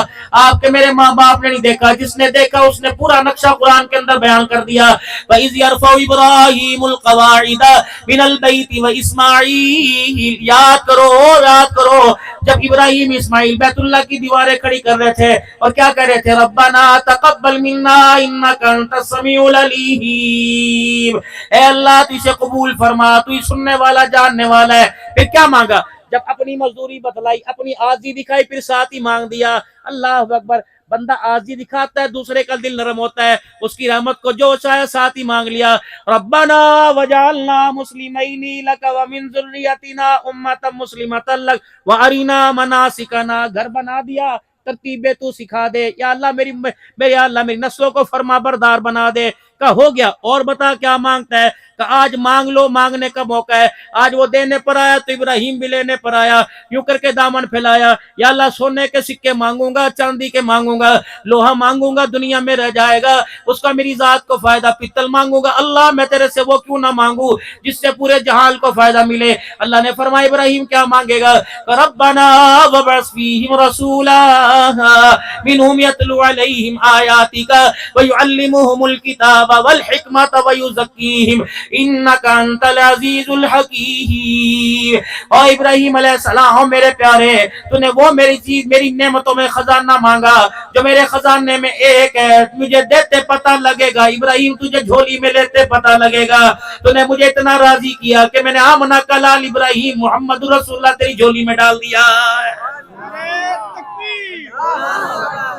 آپ کے میرے ماں باپ نے نہیں دیکھا، جس نے دیکھا اس نے پورا نقشہ قرآن کے اندر بیان کر دیا۔ وَإِذْ يَرْفَعُ إِبْرَاهِيمُ الْقَوَاعِدَ مِنَ الْبَيْتِ وَإِسْمَاعِيلُ، یاد کرو جب ابراہیم اسماعیل بیت اللہ کی دیواریں کھڑی کر رہے تھے اور کیا کر رہے تھے؟ ربنا تقبل منا انک انت السمیع العلیم، اے اللہ تو اسے قبول فرما، تو ہی سننے والا جاننے والا ہے۔ پھر کیا مانگا؟ جب اپنی مزدوری بتلائی، اپنی عاجزی دکھائی، پھر ساتھ ہی مانگ دیا اللہ اکبر۔ بندہ عاجزی دکھاتا ہے، دوسرے کا دل نرم ہوتا ہے، اس کی رحمت کو جو چاہے ساتھ ہی مانگ لیا۔ ربنا وجعلنا مسلمین لک ومن ذریتنا امۃ مسلمۃ لک وارنا مناسکنا، گھر بنا دیا، ترتیبیں تو سکھا دے یا اللہ، میری نسلوں کو فرما بردار بنا دے۔ کہ ہو گیا، اور بتا کیا مانگتا ہے؟ کہ آج مانگ لو، مانگنے کا موقع ہے۔ آج وہ دینے پر آیا تو ابراہیم بھی لینے پر آیا، یوں کر کے دامن پھیلایا، یا اللہ سونے کے سکے مانگوں گا، چاندی کے مانگوں گا، لوہا مانگوں گا دنیا میں رہ جائے گا، اس کا میری ذات کو فائدہ، پتل مانگوں گا، اللہ میں تیرے سے وہ کیوں نہ مانگوں جس سے پورے جہان کو فائدہ ملے۔ اللہ نے فرمایا ابراہیم کیا مانگے گا؟ ربنا وابعث فیہم رسولا منہم یتلو علیہم آیاتک ویعلمہم الکتاب والحکمت ویزکیہم انک انت العزیز الحکیم۔ اور ابراہیم علیہ السلام میرے پیارے، تو نے وہ میری چیز، میری نعمتوں میں خزانہ مانگا جو میرے خزانے میں ایک ہے، مجھے دیتے پتہ لگے گا، ابراہیم تجھے جھولی میں لیتے پتہ لگے گا۔ تو نے مجھے اتنا راضی کیا کہ میں نے آمنہ کا لال ابراہیم محمد رسول اللہ تیری جھولی میں ڈال دیا۔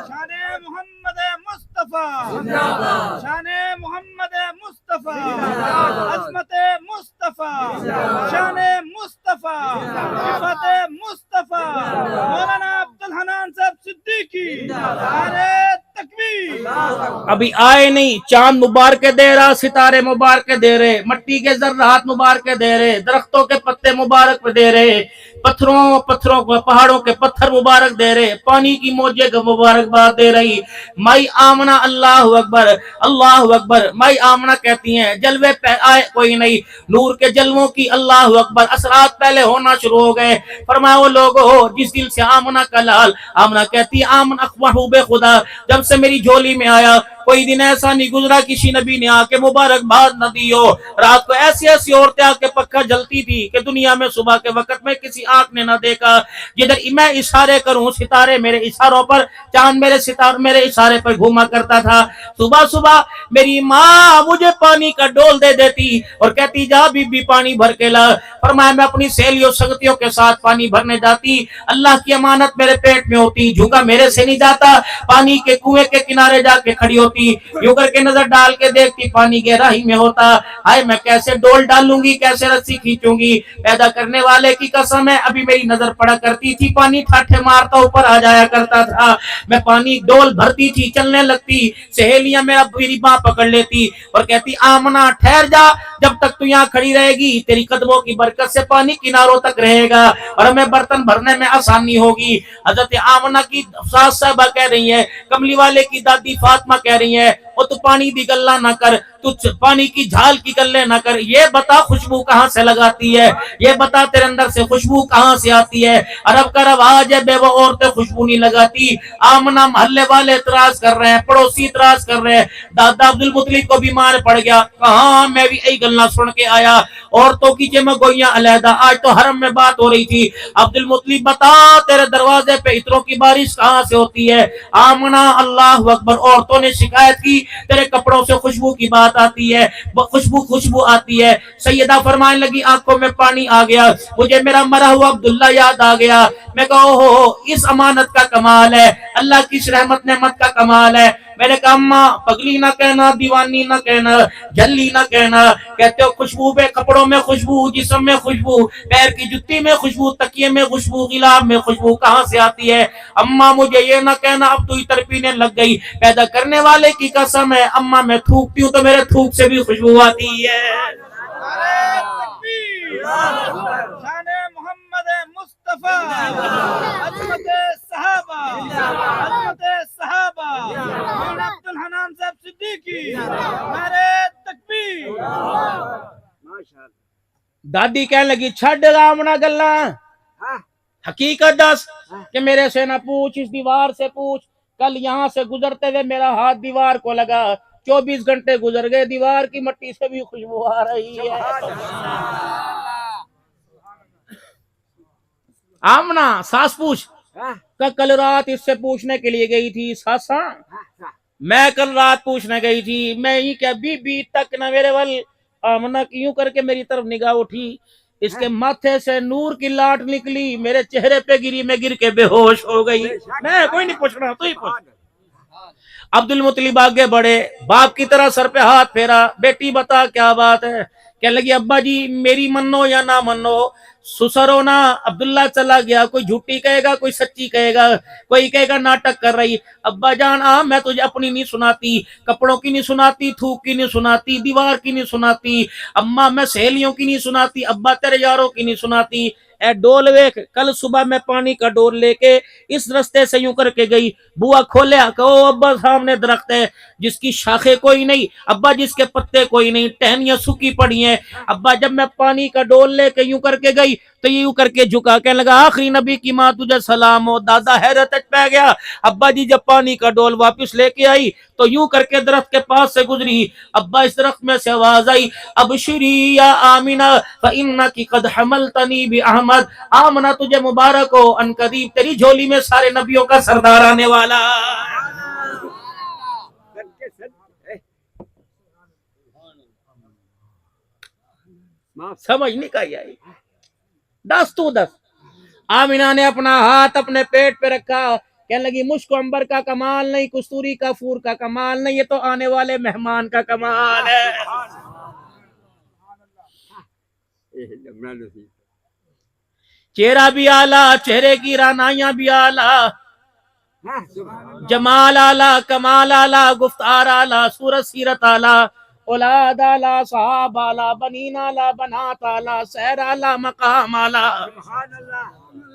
شان محمد مصطفیٰ، شان محمد مصطفیٰ، عظمت مصطفیٰ، شان مصطفیٰ، صفت مصطفیٰ، مولانا عبدالحنان صاحب صدیقی، نعرہ تکبیر۔ ابھی آئے نہیں، چاند مبارکے دے رہا، ستارے مبارکے دے رہے، مٹی کے ذرات مبارکے دے رہے، درختوں کے پتے مبارک دے رہے، پتھروں کو، پہاڑوں کے پتھر مبارک دے رہے، پانی کی موجیں کو مبارکباد دے رہی۔ مائی آمنہ اللہ اکبر، اللہ اکبر۔ مائی آمنہ کہتی ہیں جلوے پہ آئے کوئی نہیں، نور کے جلووں کی اللہ اکبر اثرات پہلے ہونا شروع ہو گئے۔ فرمایا وہ لوگ ہو جس دل سے آمنہ کا لال، آمنہ کہتی آمن محبوب خدا جب سے میری جھولی میں آیا، کوئی دن ایسا نہیں گزرا کسی نبی نے آ کے مبارکباد نہ دی ہو۔ رات کو ایسی ایسی عورتیں آ کے پکا جلتی تھی کہ دنیا میں صبح کے وقت میں کسی آنکھ نے نہ دیکھا۔ جدھر میں اشارے کروں ستارے میرے اشاروں پر، چاند میرے اشارے پر گھوما کرتا تھا۔ صبح صبح میری ماں مجھے پانی کا ڈول دے دیتی اور کہتی جا بی بی پانی بھر کے لا۔ فرمایا میں اپنی سہیلیوں سنگتیوں کے ساتھ پانی بھرنے جاتی، اللہ کی امانت میرے پیٹ میں ہوتی، جھونکا میرے سے نہیں جاتا، پانی کے کنویں کے کنارے جا کے کھڑی ہوتی، یوں کر کے نظر ڈال کے دیکھتی پانی گہرائی میں ہوتا۔ ہائے میں کیسے ڈول ڈالوں گی، کیسے رسی کھینچوں گی؟ پیدا کرنے والے کی قسم ہے ابھی میری نظر پڑا کرتی تھی، پانی ٹھاٹھے مارتا اوپر آ جایا کرتا تھا، میں پانی ڈول بھرتی تھی، چلنے لگتی، سہیلیاں میری باں پکڑ لیتی اور کہتی آمنہ ٹھہر جا، جب تک تو یہاں کھڑی رہے گی تیری قدموں کی برکت سے پانی کناروں تک رہے گا اور ہمیں برتن بھرنے میں آسانی ہوگی۔ حضرت آمنہ کی ساس صاحبہ کہہ رہی ہے، کملی والے کی دادی فاطمہ کہہ رہی ہے، او تو پانی دی گلا نہ کر، تو پانی کی جھال کی گلے نہ کر، یہ بتا خوشبو کہاں سے لگاتی ہے، یہ بتا تیرے اندر سے خوشبو کہاں سے آتی ہے۔ عرب کا رواج ہے بیوہ عورتیں خوشبو نہیں لگاتی۔ آمنہ محلے والے اعتراض کر رہے ہیں، پڑوسی اعتراض کر رہے ہیں، دادا عبدالمطلب کو بیمار پڑ گیا، کہاں میں بھی ای گلنا سن کے آیا، عورتوں کی جمع گوئیاں علیحدہ، آج تو حرم میں بات ہو رہی تھی، عبدالمطلب بتا تیرے دروازے پہ عطروں کی بارش کہاں سے ہوتی ہے؟ آمنہ اللہ اکبر، عورتوں نے شکایت کی تیرے کپڑوں سے خوشبو کی بات آتی ہے، خوشبو آتی ہے۔ سیدہ فرمانے لگی آنکھوں میں پانی آ گیا، مجھے میرا مرا ہوا عبداللہ یاد آ گیا۔ میں کہا اوہو، اس امانت کا کمال ہے، اللہ کی اس رحمت نعمت کا کمال ہے۔ میں نے کہا اماں پگلی نہ کہنا، دیوانی نہ کہنا، جلی نہ کہنا، کہتے ہو خوشبو پہ، کپڑوں میں خوشبو، جسم میں خوشبو، پیر کی جتی میں خوشبو، تکیے میں خوشبو، غلاب میں خوشبو کہاں سے آتی ہے؟ اماں مجھے یہ نہ کہنا اب تو اتر پینے لگ گئی، پیدا کرنے والے کی قسم ہے اماں میں تھوکتی ہوں تو میرے تھوک سے بھی خوشبو آتی ہے۔ شان محمد مصطفیٰ، عظمت صحابہ، عظمت صحابہ، مولانا عبدالحنان صاحب صدیقی، نعرہ تکبیر۔ دادی کہنے لگی چھڈ آمنہ گلا، حقیقت دس کہ میرے سے نہ پوچھ، اس دیوار سے پوچھ، کل یہاں سے گزرتے ہوئے میرا ہاتھ دیوار کو لگا، 24 گھنٹے گزر گئے، دیوار کی مٹی سے بھی خوشبو آ رہی ہے۔ آمنہ ساس پوچھ کہ کل رات اس سے پوچھنے کے لیے گئی تھی، ساساں میں کل رات پوچھنے گئی تھی، میں ہی کیا بی بی تک نہ میرے ول، آمنہ کی یوں کر کے میری طرف نگاہ اٹھی، اس کے ماتھے سے نور کی لاٹ نکلی، میرے چہرے پہ گری، میں گر کے بے ہوش ہو گئی۔ میں کوئی نہیں پوچھ رہا، تو ہی پوچھ۔ عبدالمطلب آگے بڑھے، باپ کی طرح سر پہ ہاتھ پھیرا، بیٹی بتا کیا بات ہے؟ کہنے لگی ابا جی میری منو یا نہ منو، سسر ہونا عبداللہ چلا گیا، کوئی جھوٹی کہے گا، کوئی سچی کہے گا، کوئی کہے گا ناٹک کر رہی، ابا جان میں تجھے اپنی نہیں سناتی، کپڑوں کی نہیں سناتی، تھوک کی نہیں سناتی، دیوار کی نہیں سناتی، اماں میں سہیلیوں کی نہیں سناتی، ابا تیرے یاروں کی نہیں سناتی، اے ڈول ویک، کل صبح میں پانی کا ڈول لے کے اس رستے سے یوں کر کے گئی، بوا کھولیا کہ او ابا سامنے درخت ہے جس کی شاخیں کوئی نہیں، ابا جس کے پتے کوئی نہیں، ٹہنیاں سوکھی پڑی ہیں، ابا جب میں پانی کا ڈول لے کے یوں کر کے گئی تو یوں کر کے جھکا، کہنے لگا آخری نبی کی ماں تجھے سلام ہو۔ دادا حیرت پہ گیا، ابا جی جب پانی کا ڈول واپس لے کے آئی تو یوں کر کے درخت کے پاس سے گزری، ابا اس درخت میں سے آواز آئی ابشری یا آمنہ فإنکی قد حملتنی بأحمد، آمنہ تجھے مبارک ہو، ان قریب تیری جھولی میں سارے نبیوں کا سردار آنے والا۔ سمجھ نہیں کہی آئی، دس تو دس۔ آمنہ نے اپنا ہاتھ اپنے پیٹ پہ رکھا، کہنے لگی مشک و عنبر کا کمال نہیں، کستوری کا پھور کا کمال نہیں، یہ تو آنے والے مہمان کا کمال ہے۔ چہرہ بھی اعلیٰ، چہرے کی رانائیاں بھی اعلیٰ، جمال اعلیٰ، کمال اعلیٰ، گفتار اعلیٰ، صورت سیرت اعلیٰ، اولاد اعلیٰ، صحاب اعلیٰ، بنین اعلیٰ، بنات اعلیٰ، سیر اعلیٰ، مقام اعلیٰ،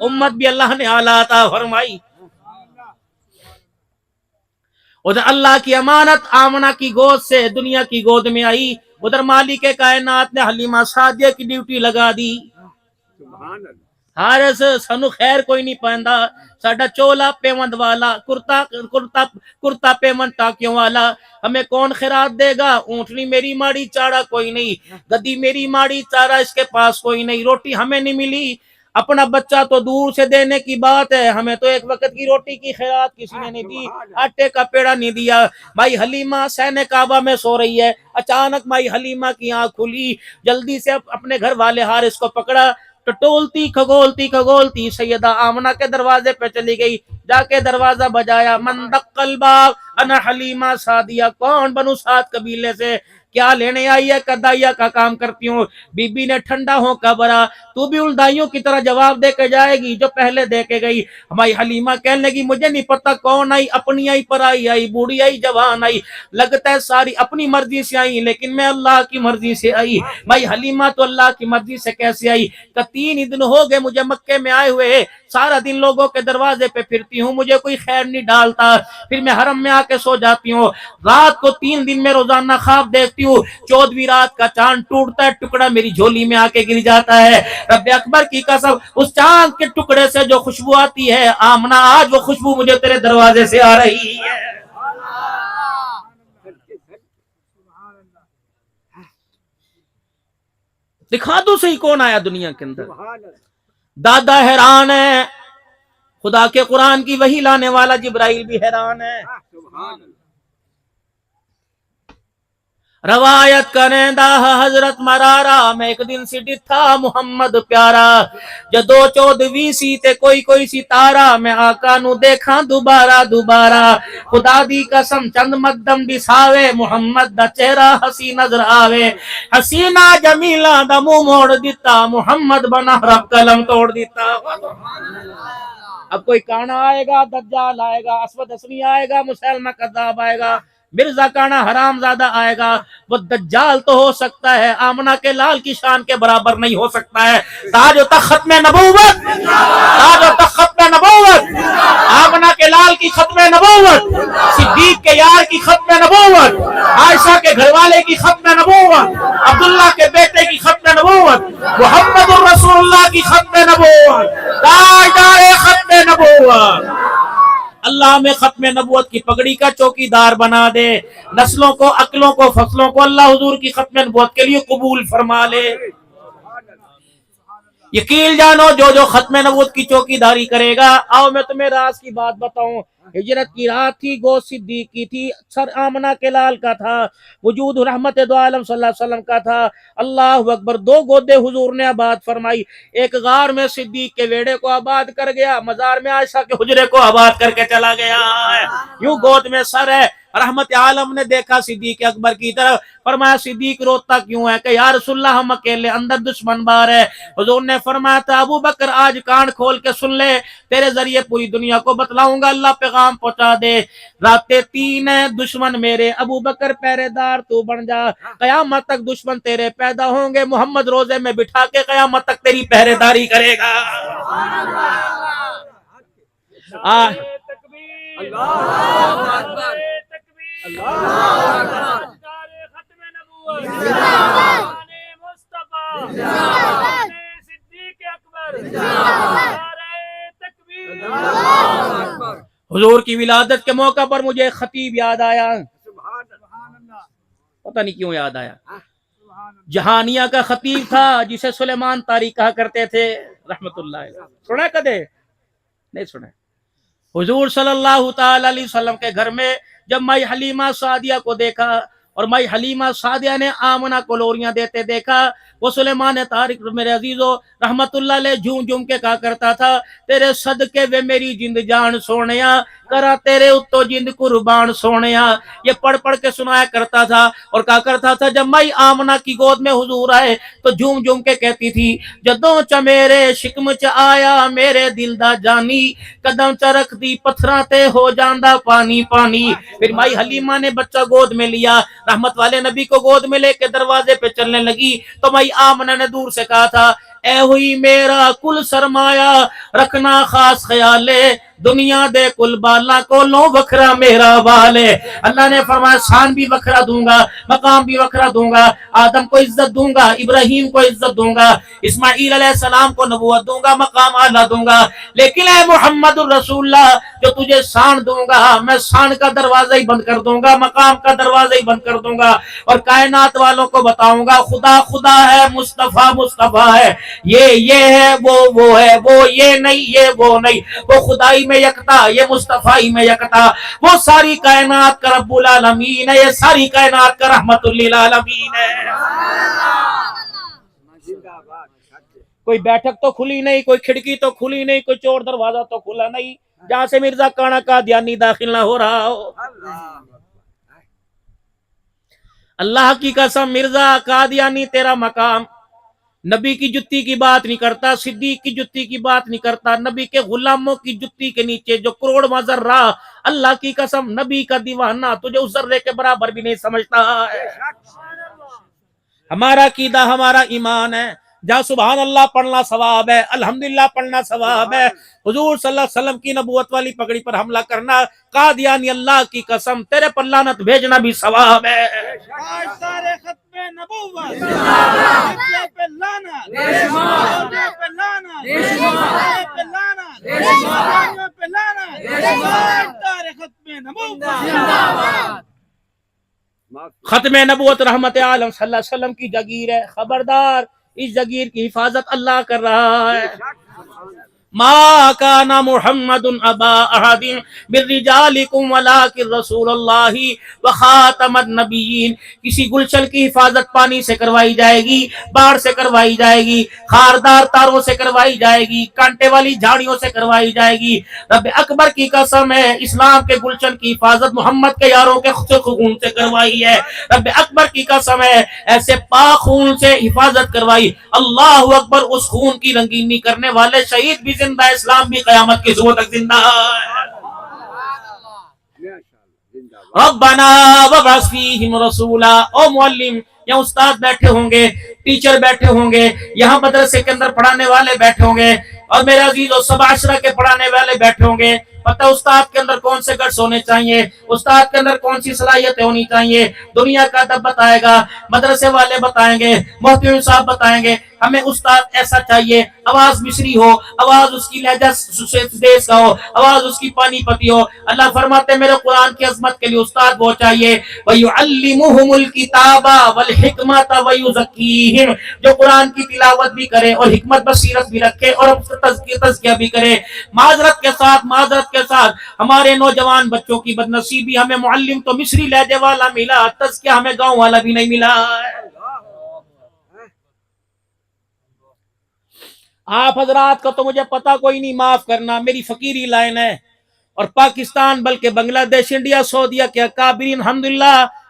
امت بھی اللہ نے اعلیٰ عطا فرمائی۔ ادھر اللہ کی امانت آمنہ کی گود سے دنیا کی گود میں آئی، ادھر مالک کائنات نے حلیمہ سعدیہ کی ڈیوٹی لگا دی۔ حارث سانو خیر کوئی نہیں پہندا، ساڈا چولا پیوند والا، کرتا پیوند ٹاکیوں والا، ہمیں کون خیرات دے گا؟ اونٹنی میری ماڑی چارہ کوئی نہیں، گدی میری ماڑی چارہ اس کے پاس کوئی نہیں، روٹی ہمیں نہیں ملی، اپنا بچہ تو دور سے دینے کی بات ہے، ہمیں تو ایک وقت کی روٹی کی خیرات کسی نے نہیں دی، آٹے کا پیڑا نہیں دیا۔ مائی حلیمہ سین کعبہ میں سو رہی ہے، اچانک مائی حلیمہ کی آنکھ کھلی، جلدی سے اپنے گھر والے حارث کو پکڑا، ٹٹولتی کھگولتی سیدہ آمنہ کے دروازے پہ چلی گئی، جا کے دروازہ بجایا، من دق الباب انا حلیمہ سعدیہ، کون بنو سعد قبیلے سے، کیا لینے آئی ہے؟ کدائیہ کا کام کرتی ہوں۔ بی بی نے ٹھنڈا ہو کا برا، تو بھی الدائیوں کی طرح جواب دے کے جائے گی جو پہلے دے کے گئی۔ ہماری حلیمہ کہنے لگی مجھے نہیں پتا کون آئی، اپنی آئی، پرائی آئی، بوڑھی آئی، جوان آئی، لگتا ہے ساری اپنی مرضی سے آئی، لیکن میں اللہ کی مرضی سے آئی۔ بھائی حلیمہ تو اللہ کی مرضی سے کیسے آئی؟ کہ 3 دن ہو گئے مجھے مکے میں آئے ہوئے، سارا دن لوگوں کے دروازے پہ پھرتی ہوں، مجھے کوئی خیر نہیں ڈالتا، پھر میں حرم میں آ کے سو جاتی ہوں، رات کو 3 دن میں روزانہ خواب دیکھتی دیکھتی ہوں 14ویں رات کا چاند ٹوٹتا ہے, ٹکڑا میری جھولی میں آ کے گر جاتا ہے. رب اکبر کی قسم اس چاند کے ٹکڑے سے جو خوشبو آتی ہے آمنہ, آج وہ خوشبو مجھے تیرے دروازے سے آ رہی ہے. دکھا دو صحیح کون آیا دنیا کے اندر. دادا حیران ہے, خدا کے قرآن کی وحی لانے والا جبرائیل بھی حیران ہے. روایت کریں دا حضرت مرارا میں ایک دن سی ڈتھا محمد پیارا, جدو 14ویں سی تے کوئی ستارہ میں آقا نو دیکھاں دوبارہ خدا دی قسم چند مقدم بساوے محمد دا چہرہ ہسی نظر آوے, حسینہ جمیلہ دا منہ موڑ دیتا محمد بنا رب قلم توڑ دیتا. اب کوئی کانا آئے گا, دجال آئے گا, اسود اسمی آئے گا, مسلمہ کذاب آئے گا, مرزا کانا حرام زادہ آئے گا. وہ دجال تو ہو سکتا ہے, آمنہ کے لال کی شان کے برابر نہیں ہو سکتا ہے. تاج و تخت ختم نبوت, تاج و تخت ختم نبوت, آمنہ کے لال کی ختم نبوت, صدیق کے یار کی ختم نبوت, عائشہ کے گھر والے کی ختم نبوت, عبداللہ کے بیٹے کی ختم نبوت, محمد الرسول اللہ کی ختم نبوت, تاجدار ختم نبوت. اللہ میں ختم نبوت کی پگڑی کا چوکیدار بنا دے, نسلوں کو, عقلوں کو, فصلوں کو اللہ حضور کی ختم نبوت کے لیے قبول فرما لے. یقین جانو جو ختم نبوت کی چوکیداری کرے گا. آؤ میں تمہیں راز کی بات بتاؤں. ہجرت کی رات تھی, گوشت صدیق کی تھی, سر آمنہ کے لال کا تھا, وجود رحمت دو عالم صلی اللہ علیہ وسلم کا تھا. اللہ اکبر, 2 گودے حضور نے آباد فرمائی. ایک غار میں صدیق کے ویڑے کو آباد کر گیا, مزار میں عائشہ کے حجرے کو آباد کر کے چلا گیا. یوں گود میں سر ہے. رحمت عالم نے دیکھا صدیق اکبر کی طرف, فرمایا صدیق روتا کیوں ہے؟ کہ یا رسول اللہ ہم اکیلے, اندر دشمن بار ہے. حضور نے فرمایا تھا ابو بکر آج کان کھول کے سن لے, تیرے ذریعے پوری دنیا کو بتلاؤں گا, اللہ پیغام پہنچا دے. راتیں 3 ہیں, دشمن میرے, ابو بکر پہرے دار تو بن جا, قیامت تک دشمن تیرے پیدا ہوں گے, محمد روزے میں بٹھا کے قیامت تک تیری پہرے داری کرے گا. حضور کی ولادت کے موقع پر مجھے خطیب یاد آیا, پتہ نہیں کیوں یاد آیا. جہانیہ کا خطیب تھا جسے سلیمان طاری کہا کرتے تھے رحمت اللہ. سنا کدے نہیں سنا. حضور صلی اللہ تعالی علیہ وسلم کے گھر میں جب مائی حلیمہ سعدیہ کو دیکھا, اور مائی حلیمہ سعدیہ نے آمنہ کو لوریاں دیتے دیکھا, وہ سلیمان طارق میرے عزیزو رحمت اللہ علیہ جھوم کے کہا کرتا تھا تیرے صدقے وے میری جند جان سونیا, کرا تیرے اتو جند قربان سونیا. یہ پڑھ کے سنایا کرتا تھا, اور کہا کرتا تھا جب مائی آمنہ کی گود میں حضور آئے تو جھوم کے کہتی تھی جدوں چ میرے شکم چ آیا میرے دل دا جانی, قدم چ رکھ دی پتھراں تے ہو جاندا پانی پانی. پھر مائی حلیمہ نے بچہ گود میں لیا, رحمت والے نبی کو گود میں لے کے دروازے پہ چلنے لگی تو مائی آمنہ نے دور سے کہا تھا اے ہوئی میرا کل سرمایہ, رکھنا خاص خیال ہے, دنیا دے کل بالا کو لو وکھرا میرا بال ہے. اللہ نے فرمایا شان بھی وکھرا دوں گا, مقام بھی وکھرا دوں گا, آدم کو عزت دوں گا, ابراہیم کو عزت دوں گا, اسماعیل علیہ السلام کو نبوت دوں گا, مقام اعلیٰ دوں گا. لیکن اے محمد الرسول اللہ جو تجھے شان دوں گا میں شان کا دروازہ ہی بند کر دوں گا, مقام کا دروازہ ہی بند کر دوں گا, اور کائنات والوں کو بتاؤں گا خدا خدا ہے, مصطفیٰ مصطفیٰ ہے, یہ ہے وہ ہے, وہ یہ نہیں یہ وہ نہیں, وہ خدائی میں یکتا یہ مصطفیٰ میں یکتا, وہ ساری کائنات کا رب العالمین ہے, یہ ساری کائنات کا رحمت للعالمین ہے. کوئی بیٹھک تو کھلی نہیں, کوئی کھڑکی تو کھلی نہیں, کوئی چور دروازہ تو کھلا نہیں جہاں سے مرزا کانا قادیانی داخل نہ ہو رہا ہو. اللہ کی قسم مرزا قادیانی تیرا مقام نبی کی جتی کی بات نہیں کرتا, صدیق کی جتی کی بات نہیں کرتا, نبی کے غلاموں کی جتی کے نیچے جو کروڑ ذرہ, اللہ کی قسم نبی کا دیوانہ تجھے اس ذرے کے برابر بھی نہیں سمجھتا ہے. ہمارا عقیدہ ہمارا ایمان ہے, جہاں سبحان اللہ پڑھنا ثواب ہے، الحمدللہ پڑھنا ثواب ہے، حضور صلی اللہ علیہ وسلم کی نبوت والی پگڑی پر حملہ کرنا، قادیانی اللہ کی قسم تیرے پر لعنت بھیجنا بھی ثواب ہے۔ آج سارے ختم نبوت حملے پہ لعنت، حملے پہ لعنت، حملے پہ لعنت، حملے پہ لعنت، آج سارے ختم نبوت ختم نبوت رحمت عالم صلی اللہ علیہ وسلم کی جگیر ہے، خبردار اس جگیر کی حفاظت اللہ کر رہا ہے۔ ما کان محمد ابا احد من رجالکم ولکن رسول اللہ وخاتم النبیین۔ کسی گلشن کی حفاظت پانی سے کروائی جائے گی، باڑ سے کروائی جائے گی، خاردار تاروں سے کروائی جائے گی، کانٹے والی جھاڑیوں سے کروائی جائے گی۔ رب اکبر کی قسم ہے، اسلام کے گلشن کی حفاظت محمد کے یاروں کے خون سے کروائی ہے۔ رب اکبر کی قسم ہے، ایسے پاک خون سے حفاظت کروائی۔ اللہ اکبر، اس خون کی رنگینی کرنے والے شہید بھی زندہ، اسلام بھی قیامت کی صبح تک زندہ ہے۔ ربنا وابعث فیہم رسولا۔ او معلم، یہاں استاد بیٹھے ہوں گے، ٹیچر بیٹھے ہوں گے، یہاں مدرسے کے اندر پڑھانے والے بیٹھے ہوں گے، اور میرے عزیزو سبع عشرہ کے پڑھانے والے بیٹھے ہوں گے۔ پتہ استاد کے اندر کون سے گٹس ہونے چاہیے، استاد کے اندر کون سی صلاحیتیں ہونی چاہیے، دنیا کا ادب بتائے گا، مدرسے والے بتائیں گے، محترم صاحب بتائیں گے۔ ہمیں استاد ایسا چاہیے، آواز مصری ہو، آواز اس کی لہجہ دیس کا ہو، آواز اس کی پانی پتی ہو۔ اللہ فرماتے میرے قرآن کی عظمت کے لیے استاد وہ چاہیے، وَيُعَلِّمُهُمُ الْكِتَابَ وَالْحِكْمَةَ وَيُزَكِّيهِمْ، جو قرآن کی تلاوت بھی کرے اور حکمت بصیرت بھی رکھے اور تزکیہ بھی کرے۔ معذرت کے ساتھ ہمارے نوجوان بچوں کی بدنصیبی، ہمیں معلم تو مصری لہجے والا ملا، تزکیہ ہمیں گاؤں والا بھی نہیں ملا۔ آپ حضرات کا تو مجھے پتا کوئی نہیں، معاف کرنا، میری فقیری لائن ہے، اور پاکستان بلکہ بنگلہ دیش، انڈیا، سعودیہ کے اکابرین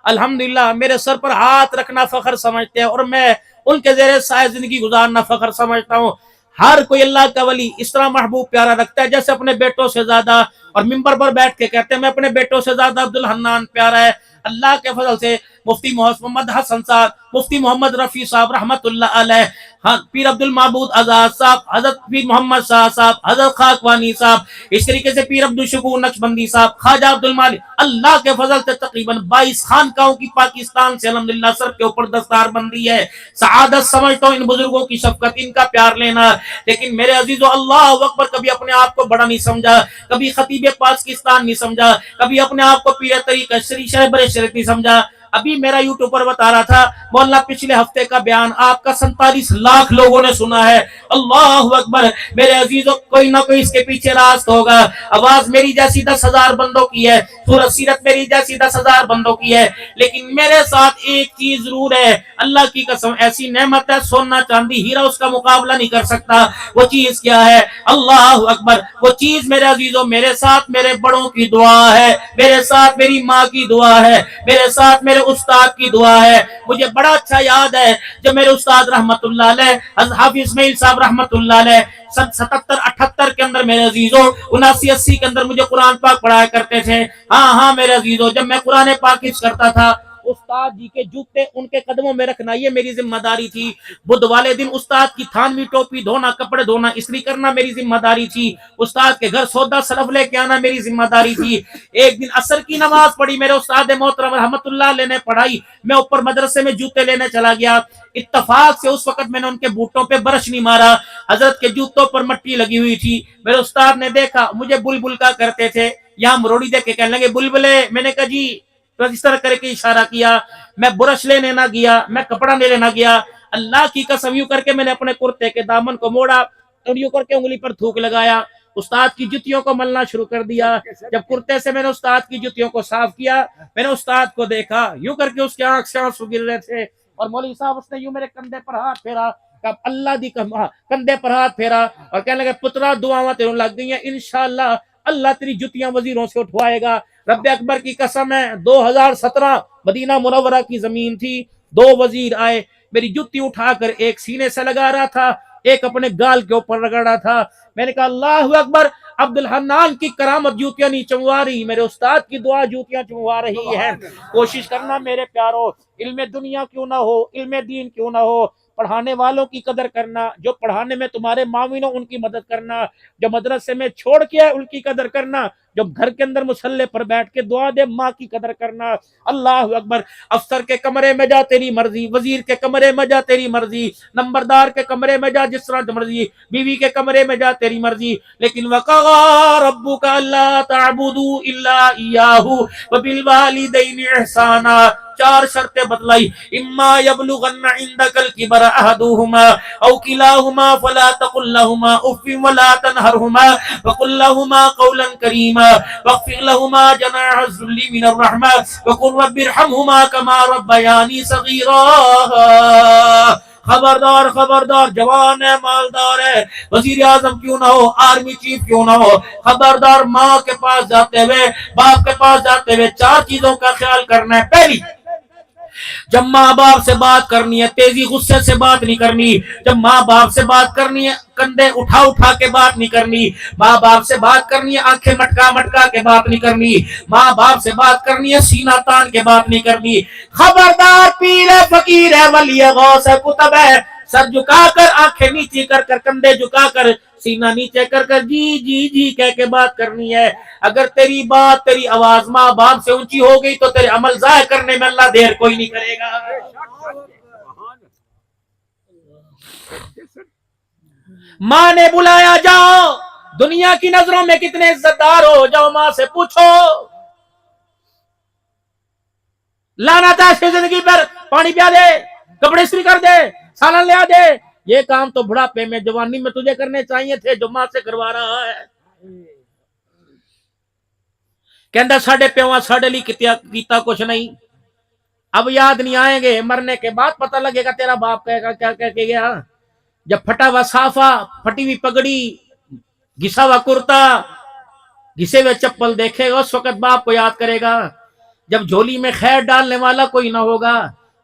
الحمدللہ میرے سر پر ہاتھ رکھنا فخر سمجھتے ہیں، اور میں ان کے زیر سایہ زندگی گزارنا فخر سمجھتا ہوں۔ ہر کوئی اللہ کا ولی اس طرح محبوب پیارا رکھتا ہے جیسے اپنے بیٹوں سے زیادہ، اور ممبر پر بیٹھ کے کہتے ہیں میں اپنے بیٹوں سے زیادہ عبدالحنان پیارا ہے۔ اللہ کے فضل سے مفتی محمد حسن صاحب، مفتی محمد رفیع صاحب رحمت اللہ علیہ، پیر عبد المعبود آزاد صاحب، حضرت پیر محمد شاہ صاحب، حضرت خاکوانی صاحب، اس طریقے سے پیر عبد الشکور نقشبندی صاحب، خواجہ عبد المالک، اللہ کے فضل سے تقریباً 22 خانقاہوں کی پاکستان سے الحمدللہ سر کے اوپر دستار بندی ہے۔ سعادت سمجھتا ہوں ان بزرگوں کی شفقت، ان کا پیار لینا۔ لیکن میرے عزیزو، اللہ اکبر، کبھی اپنے آپ کو بڑا نہیں سمجھا، کبھی خطیب پاکستان نہیں سمجھا، کبھی اپنے آپ کو پیر طریقہ شہبر شریف نہیں سمجھا۔ ابھی میرا یوٹیوب پر بتا رہا تھا مولانا پچھلے ہفتے کا بیان آپ کا 47 لاکھ لوگوں نے سنا ہے۔ اللہ اکبر، میرے عزیزو، کوئی نہ کوئی اس کے پیچھے راز ہوگا۔ آواز میری جیسی 10,000 بندوں کی ہے، سورۃ سیرت میری جیسی 10,000 بندوں کی ہے، لیکن میرے ساتھ ایک چیز ضرور ہے، اللہ کی قسم ایسی نعمت ہے، سونا چاندی ہیرا اس کا مقابلہ نہیں کر سکتا۔ وہ چیز کیا ہے؟ اللہ اکبر، وہ چیز میرے عزیزو میرے ساتھ میرے بڑوں کی دعا ہے، میرے ساتھ میری ماں کی دعا ہے، میرے ساتھ میرے استاد کی دعا ہے۔ مجھے بڑا اچھا یاد ہے جب میرے استاد رحمت اللہ علیہ حافظ اسماعیل صاحب رحمت اللہ علیہ 77-78 کے اندر میرے عزیزو، 79-80 کے اندر مجھے قرآن پاک پڑھایا کرتے تھے۔ ہاں میرے عزیزو، جب میں قرآن پاک حفظ کرتا تھا، استاد جی کے جوتے ان کے قدموں میں رکھنا یہ میری ذمہ داری تھی۔ بدھ والے دن استاد کی تھانوی ٹوپی دھونا، کپڑے دھونا، استری کرنا میری ذمہ داری تھی۔ استاد کے گھر سودا سلف لے کے آنا میری ذمہ داری تھی۔ ایک دن عصر کی نماز پڑھی، میرے استاد محترم رحمت اللہ علیہ نے پڑھائی، میں اوپر مدرسے میں جوتے لینے چلا گیا۔ اتفاق سے اس وقت میں نے ان کے بوٹوں پہ برش نہیں مارا، حضرت کے جوتوں پر مٹی لگی ہوئی تھی۔ میرے استاد نے دیکھا، مجھے بلبل کا کرتے تھے، یہاں مروڑی دے کے کہنے لگے بلبلے، میں نے کہا جی، تو اس طرح کر کے اشارہ کیا۔ میں برش لینے نہ گیا، میں کپڑا لینے نہ گیا، اللہ کی قسم یوں کر کے میں نے اپنے کرتے کے دامن کو موڑا اور یوں کر کے انگلی پر تھوک لگایا، استاد کی جوتیوں کو ملنا شروع کر دیا۔ جب کرتے سے میں نے استاد کی جوتیوں کو صاف کیا، میں نے استاد کو دیکھا، یوں کر کے اس کے آنکھ سے آنسو گر رہے تھے، اور مولوی صاحب اس نے یوں میرے کندھے پر ہاتھ پھیرا، اللہ دی کندھے پر ہاتھ پھیرا اور کہنے لگے پترا دعاواں تیروں لگ گئی ہیں، انشاءاللہ اللہ تیری جوتیاں وزیروں سے اٹھوائے گا۔ رب اکبر کی قسم ہے، 2017 مدینہ منورہ کی زمین تھی، 2 وزیر آئے، میری جوتی اٹھا کر ایک سینے سے لگا رہا تھا، ایک اپنے گال کے اوپر رگڑ رہا تھا۔ میں نے کہا اللہ اکبر، عبدالحنان کی کرامت جوتیاں نہیں چموا رہی، میرے استاد کی دعا جوتیاں چموا رہی ہے۔ کوشش کرنا میرے پیارو، علم دنیا کیوں نہ ہو، علم دین کیوں نہ ہو، پڑھانے والوں کی قدر کرنا، جو پڑھانے میں تمہارے معاون ہو ان کی مدد کرنا، جو مدرسے میں چھوڑ کے آئے ان کی قدر کرنا، جو گھر کے اندر مصلے پر بیٹھ کے دعا دے ماں کی قدر کرنا۔ اللہ اکبر۔ افسر کے کمرے میں جا تیری مرضی، وزیر کے کمرے میں جا تیری مرضی، نمبردار کے کمرے میں جا جس طرح مرضی، بیوی کے کمرے میں جا تیری مرضی، لیکن وَقَضَىٰ رَبُّكَ أَلَّا تَعْبُدُوا إِلَّا إِيَّاهُ وَبِالْوَالِدَيْنِ إِحْسَانًا۔ چار شرطیں بتلائی، اما یبلغن عندک الکبر احدہما او کلاہما فلا تقل لہما اف ولا تنہرہما وقل لہما قولا کریما واخفض لہما جناح الذل من الرحمہ وقل رب ارحمہما کما ربیانی صغیرا۔ خبردار خبردار، جوان ہے، مالدار ہے، وزیر اعظم کیوں نہ ہو، آرمی چیف کیوں نہ ہو، خبردار ماں کے پاس جاتے ہوئے، باپ کے پاس جاتے ہوئے چار چیزوں کا خیال کرنا ہے۔ پہلی، جب ماں باپ سے بات کرنی ہے تیزی غصے سے بات نہیں کرنی، جب ماں باپ سے بات کرنی ہے کندھے اٹھا اٹھا کے بات نہیں کرنی، ماں باپ سے بات کرنی ہے آنکھیں مٹکا مٹکا کے بات نہیں کرنی، ماں باپ سے بات کرنی ہے سینہ تان کے بات نہیں کرنی۔ خبردار، پیر ہے، فقیر ہے، ولی ہے، غوث ہے، کتب ہے، سر جھکا کر، آنکھیں نیچی کر کر، کندھے جھکا کر، سینہ نیچے کر کر جی جی جی کہہ کے بات کرنی ہے۔ اگر تیری بات، تیری آواز ماں باپ سے اونچی ہو گئی تو تیرے عمل ضائع کرنے میں اللہ دیر کوئی نہیں کرے گا۔ ماں نے بلایا، جاؤ، دنیا کی نظروں میں کتنے عزت دار ہو، جاؤ ماں سے پوچھو۔ لانا تھا زندگی پر، پانی پیا دے، کپڑے استری کر دے، سالن لیا دے، یہ کام تو بڑھاپے میں، جوانی میں تجھے کرنے چاہیے تھے جو ماں سے کروا رہا ہے۔ کہندا ساڑھے پیواں ساڑھے لی کیتا کچھ نہیں، اب یاد نہیں آئیں گے، مرنے کے بعد پتہ لگے گا تیرا باپ کہے گا کیا کہہ کے گیا۔ جب پھٹا ہوا صافہ، پھٹی ہوئی پگڑی، گھسا ہوا کرتا، گھسے ہوئے چپل دیکھے گا اس وقت باپ کو یاد کرے گا۔ جب جھولی میں خیر ڈالنے والا کوئی نہ ہوگا،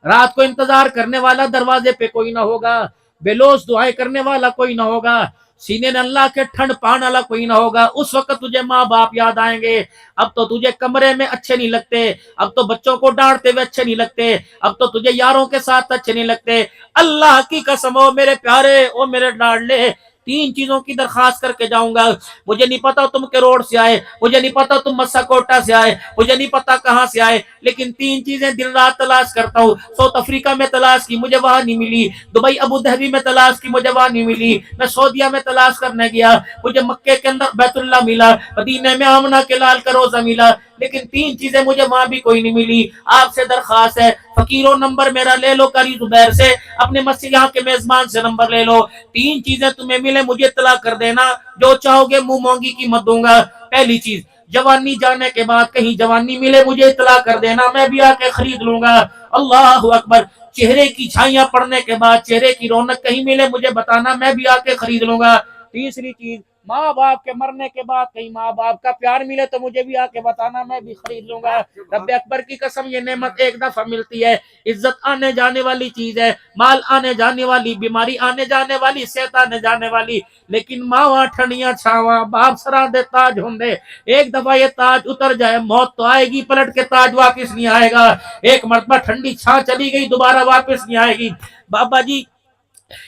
رات کو انتظار کرنے والا دروازے پہ کوئی نہ ہوگا، بے لوث دعائیں کرنے والا کوئی نہ ہوگا، سینے نے اللہ کے ٹھنڈ پانے والا کوئی نہ ہوگا، اس وقت تجھے ماں باپ یاد آئیں گے۔ اب تو تجھے کمرے میں اچھے نہیں لگتے، اب تو بچوں کو ڈانٹتے ہوئے اچھے نہیں لگتے، اب تو تجھے یاروں کے ساتھ اچھے نہیں لگتے۔ اللہ کی قسم، او میرے پیارے، او میرے لاڈلے، تین چیزوں کی درخواست کر کے جاؤں گا۔ مجھے نہیں پتا تم کے روڈ سے آئے، مجھے نہیں پتا تم مسا کوٹا سے آئے، مجھے نہیں پتا کہاں سے آئے، لیکن تین چیزیں دن رات تلاش کرتا ہوں۔ ساؤتھ افریقہ میں تلاش کی، مجھے وہاں نہیں ملی، دبئی ابو دھابی میں تلاش کی، مجھے وہاں نہیں ملی، میں سعودیہ میں تلاش کرنے گیا، مجھے مکے کے اندر بیت اللہ ملا، مدینے میں آمنہ کے لال کا روزہ ملا، لیکن تین چیزیں مجھے وہاں بھی کوئی نہیں ملی۔ آپ سے درخواست ہے، فقیروں نمبر میرا لے لو، قاری زبیر سے، اپنے مسجد یہاں کے میزبان سے نمبر لے لو، تین چیزیں تمہیں ملے مجھے اطلاع کر دینا، جو چاہو گے منہ مونگی کی مت دوں گا۔ پہلی چیز، جوانی جانے کے بعد کہیں جوانی ملے مجھے اطلاع کر دینا، میں بھی آ کے خرید لوں گا۔ اللہ اکبر۔ چہرے کی چھائیاں پڑنے کے بعد چہرے کی رونق کہیں ملے مجھے بتانا، میں بھی آ کے خرید لوں گا۔ تیسری چیز، ماں باپ کے مرنے کے بعد کہیں ماں باپ کا پیار ملے تو مجھے بھی آ کے بتانا، میں بھی خرید لوں گا۔ رب اکبر کی قسم، یہ نعمت ایک دفعہ ملتی ہے، عزت آنے جانے والی چیز ہے، مال آنے جانے والی، بیماری آنے جانے والی، صحت آنے جانے والی، لیکن ماں ٹھنڈیاں چھاواں، باپ سراں دے تاج ہوندے، ایک دفعہ یہ تاج اتر جائے موت تو آئے گی، پلٹ کے تاج واپس نہیں آئے گا۔ ایک مرتبہ ٹھنڈی چھاں چلی گئی، دوبارہ واپس نہیں آئے گی۔ بابا جی،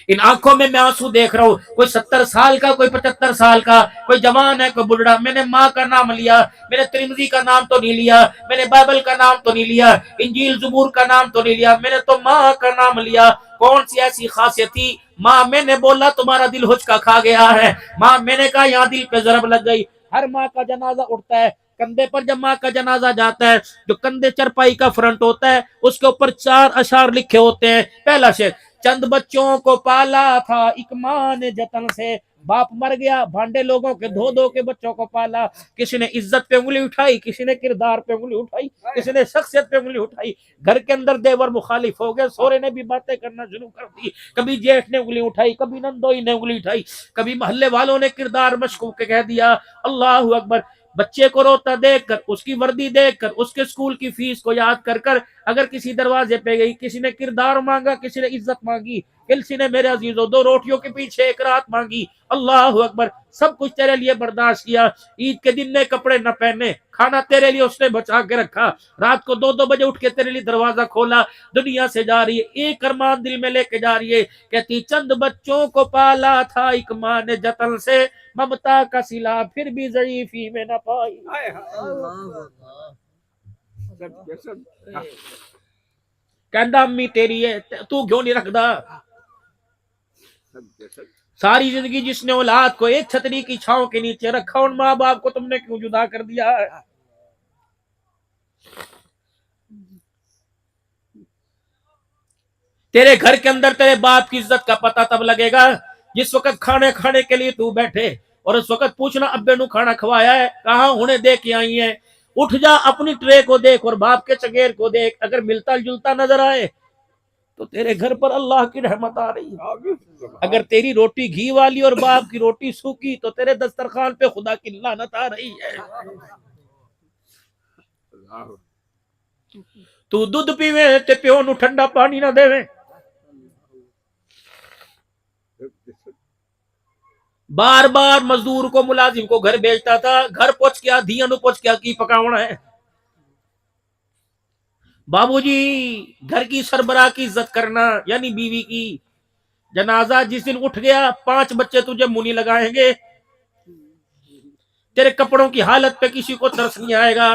ان آنکھوں میں آنسو دیکھ رہا ہوں، کوئی 70 سال کا، کوئی 75 سال کا، کوئی جوان ہے، کوئی بڑھڑا۔ میں نے ماں کا نام لیا، میں نے ترمذی کا نام تو نہیں لیا، میں نے بائبل کا نام تو نہیں لیا، انجیل زبور کا نام تو نہیں لیا، میں نے تو ماں کا نام لیا۔ کون سی ایسی خاصیت تھی؟ ماں، میں نے بولا تمہارا دل ہچکا کھا گیا ہے، ماں میں نے کہا یہاں دل پہ ضرب لگ گئی۔ ہر ماں کا جنازہ اٹھتا ہے، کندھے پر جب ماں کا جنازہ جاتا ہے، جو کندھے چرپائی کا فرنٹ ہوتا ہے اس کے اوپر 4 اشعار لکھے ہوتے ہیں۔ پہلا شعر، چند بچوں کو پالا تھا ایک ماں نے جتن سے، باپ مر گیا، بھانڈے لوگوں کے دھو دھو کے بچوں کو پالا۔ کسی نے عزت پہ انگلی اٹھائی، کسی نے کردار پہ انگلی اٹھائی، کسی نے شخصیت پہ انگلی اٹھائی۔ گھر کے اندر دیور مخالف ہو گئے، سورے نے بھی باتیں کرنا شروع کر دی، کبھی جیٹھ نے انگلی اٹھائی، کبھی نندوئی نے انگلی اٹھائی، کبھی محلے والوں نے کردار مشکوک کہہ دیا۔ اللہ اکبر۔ بچے کو روتا دیکھ کر، اس کی وردی دیکھ کر، اس کے اسکول کی فیس کو یاد کر کر اگر کسی دروازے پہ گئی، کسی نے کردار مانگا، کسی نے عزت مانگی، کسی نے میرے عزیزوں 2 روٹیوں کے پیچھے 1 رات مانگی، اللہ اکبر، سب کچھ تیرے لیے برداشت کیا۔ عید کے دن نئے کپڑے نہ پہنے، کھانا تیرے لیے اس نے بچا کے رکھا, رات کو 2 بجے اٹھ کے تیرے لیے دروازہ کھولا, دنیا سے جا رہی ہے ایک ارمان دل میں لے کے جا رہی ہے, کہتی چند بچوں کو پالا تھا ایک ماں نے جتن سے, ممتا کا سلا پھر بھی ضعیفی میں نہ پائی. کہندا امی تیری ہے تو کیوں نہیں رکھدا, ساری زندگی جس نے اولاد کو ایک چھتری کی چھاؤں کے نیچے رکھا, ان ماں باپ کو تم نے کیوں جدا کر دیا ہے؟ تیرے گھر کے اندر تیرے باپ کی عزت کا پتہ تب لگے گا جس وقت کھانے کے لیے تو بیٹھے, اور اس وقت پوچھنا ابے نو کھانا کھوایا ہے, کہاں ہونے دے کے آئی ہیں. اٹھ جا, اپنی ٹرے کو دیکھ اور باپ کے چگیر کو دیکھ, اگر ملتا جلتا نظر آئے تو تیرے گھر پر اللہ کی رحمت آ رہی ہے. اگر تیری روٹی گھی والی اور باپ کی روٹی سوکھی تو تیرے دسترخوان پہ خدا کی لعنت آ رہی ہے. تو دودھ پیوے تے پیو نو ٹھنڈا پانی نہ دے. بار بار مزدور کو ملازم کو گھر بھیجتا تھا, گھر پہنچ گیا دھیاں نو پہنچ گیا کی پکاونا ہے. بابو جی گھر کی سربراہ کی عزت کرنا, یعنی بیوی کی. جنازہ جس دن اٹھ گیا 5 بچے تجھے منی لگائیں گے, تیرے کپڑوں کی حالت پہ کسی کو ترس نہیں آئے گا.